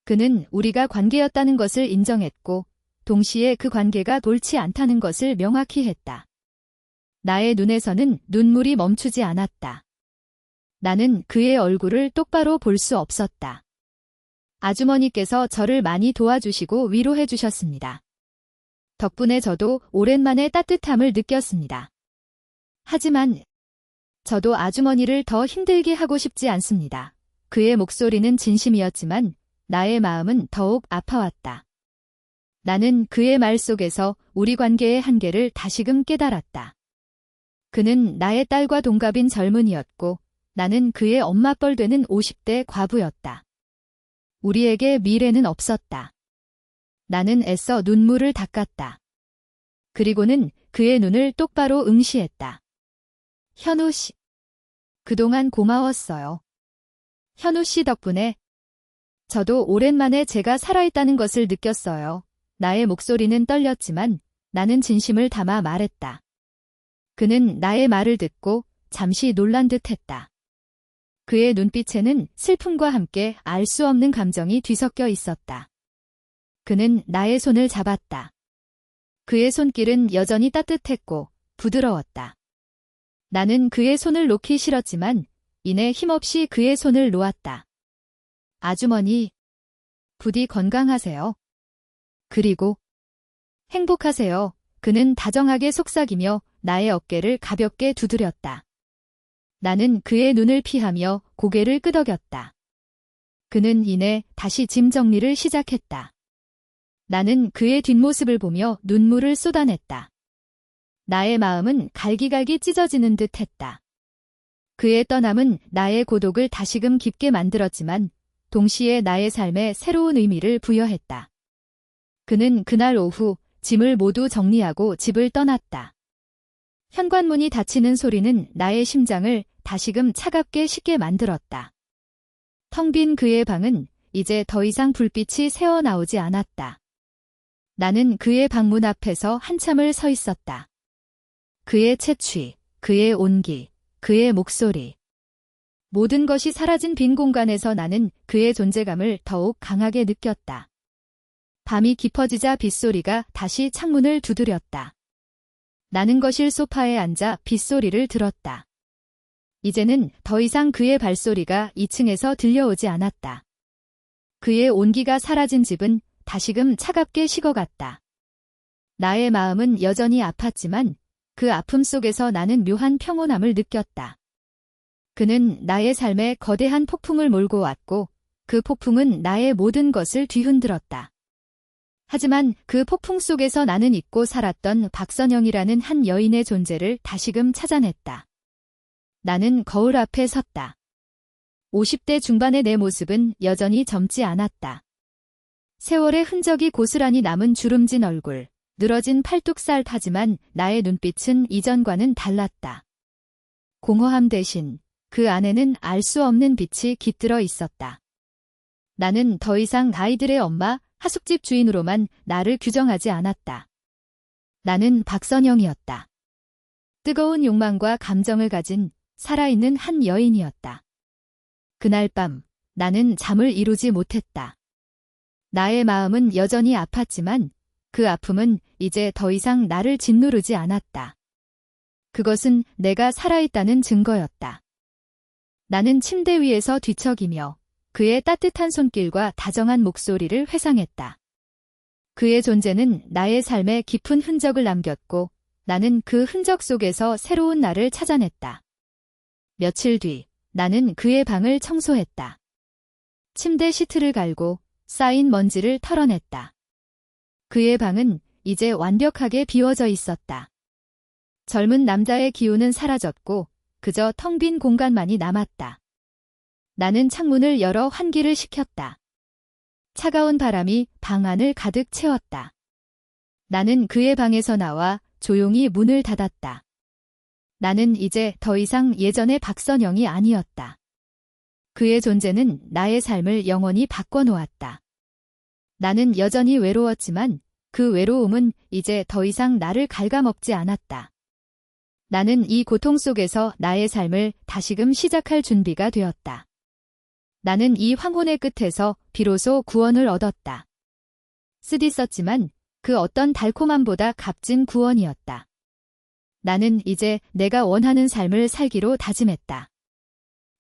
S1: 그는 우리가 관계였다는 것을 인정했고 동시에 그 관계가 옳지 않다는 것을 명확히 했다. 나의 눈에서는 눈물이 멈추지 않았다. 나는 그의 얼굴을 똑바로 볼 수 없었다. 아주머니께서 저를 많이 도와주시고 위로해 주셨습니다. 덕분에 저도 오랜만에 따뜻함을 느꼈습니다. 하지만 저도 아주머니를 더 힘들게 하고 싶지 않습니다. 그의 목소리는 진심이었지만 나의 마음은 더욱 아파왔다. 나는 그의 말 속에서 우리 관계의 한계를 다시금 깨달았다. 그는 나의 딸과 동갑인 젊은이였고 나는 그의 엄마뻘 되는 50대 과부였다. 우리에게 미래는 없었다. 나는 애써 눈물을 닦았다. 그리고는 그의 눈을 똑바로 응시했다. 현우 씨, 그동안 고마웠어요. 현우 씨 덕분에 저도 오랜만에 제가 살아있다는 것을 느꼈어요. 나의 목소리는 떨렸지만 나는 진심을 담아 말했다. 그는 나의 말을 듣고 잠시 놀란 듯했다. 그의 눈빛에는 슬픔과 함께 알 수 없는 감정이 뒤섞여 있었다. 그는 나의 손을 잡았다. 그의 손길은 여전히 따뜻했고 부드러웠다. 나는 그의 손을 놓기 싫었지만 이내 힘없이 그의 손을 놓았다. 아주머니, 부디 건강하세요. 그리고 행복하세요. 그는 다정하게 속삭이며 나의 어깨를 가볍게 두드렸다. 나는 그의 눈을 피하며 고개를 끄덕였다. 그는 이내 다시 짐 정리를 시작했다. 나는 그의 뒷모습을 보며 눈물을 쏟아냈다. 나의 마음은 갈기갈기 찢어지는 듯 했다. 그의 떠남은 나의 고독을 다시금 깊게 만들었지만 동시에 나의 삶에 새로운 의미를 부여했다. 그는 그날 오후 짐을 모두 정리하고 집을 떠났다. 현관문이 닫히는 소리는 나의 심장을 다시금 차갑게 식게 만들었다. 텅 빈 그의 방은 이제 더 이상 불빛이 새어나오지 않았다. 나는 그의 방문 앞에서 한참을 서 있었다. 그의 채취, 그의 온기, 그의 목소리. 모든 것이 사라진 빈 공간에서 나는 그의 존재감을 더욱 강하게 느꼈다. 밤이 깊어지자 빗소리가 다시 창문을 두드렸다. 나는 거실 소파에 앉아 빗소리를 들었다. 이제는 더 이상 그의 발소리가 2층에서 들려오지 않았다. 그의 온기가 사라진 집은 다시금 차갑게 식어갔다. 나의 마음은 여전히 아팠지만 그 아픔 속에서 나는 묘한 평온함을 느꼈다. 그는 나의 삶에 거대한 폭풍을 몰고 왔고 그 폭풍은 나의 모든 것을 뒤흔들었다. 하지만 그 폭풍 속에서 나는 잊고 살았던 박선영이라는 한 여인의 존재를 다시금 찾아냈다. 나는 거울 앞에 섰다. 50대 중반의 내 모습은 여전히 젊지 않았다. 세월의 흔적이 고스란히 남은 주름진 얼굴, 늘어진 팔뚝살 하지만 나의 눈빛은 이전과는 달랐다. 공허함 대신 그 안에는 알 수 없는 빛이 깃들어 있었다. 나는 더 이상 아이들의 엄마, 하숙집 주인으로만 나를 규정하지 않았다. 나는 박선영이었다. 뜨거운 욕망과 감정을 가진 살아있는 한 여인이었다. 그날 밤 나는 잠을 이루지 못했다. 나의 마음은 여전히 아팠지만 그 아픔은 이제 더 이상 나를 짓누르지 않았다. 그것은 내가 살아있다는 증거였다. 나는 침대 위에서 뒤척이며 그의 따뜻한 손길과 다정한 목소리를 회상했다. 그의 존재는 나의 삶에 깊은 흔적을 남겼고 나는 그 흔적 속에서 새로운 나를 찾아냈다. 며칠 뒤 나는 그의 방을 청소했다. 침대 시트를 갈고 쌓인 먼지를 털어냈다. 그의 방은 이제 완벽하게 비워져 있었다. 젊은 남자의 기운은 사라졌고 그저 텅 빈 공간만이 남았다. 나는 창문을 열어 환기를 시켰다. 차가운 바람이 방 안을 가득 채웠다. 나는 그의 방에서 나와 조용히 문을 닫았다. 나는 이제 더 이상 예전의 박선영이 아니었다. 그의 존재는 나의 삶을 영원히 바꿔놓았다. 나는 여전히 외로웠지만 그 외로움은 이제 더 이상 나를 갉아먹지 않았다. 나는 이 고통 속에서 나의 삶을 다시금 시작할 준비가 되었다. 나는 이 황혼의 끝에서 비로소 구원을 얻었다. 쓰디썼지만 그 어떤 달콤함보다 값진 구원이었다. 나는 이제 내가 원하는 삶을 살기로 다짐했다.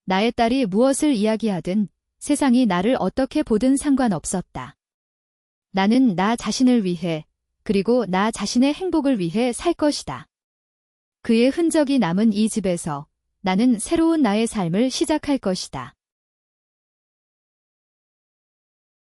S1: 나의 딸이 무엇을 이야기하든 세상이 나를 어떻게 보든 상관없었다. 나는 나 자신을 위해 그리고 나 자신의 행복을 위해 살 것이다. 그의 흔적이 남은 이 집에서 나는 새로운 나의 삶을 시작할 것이다.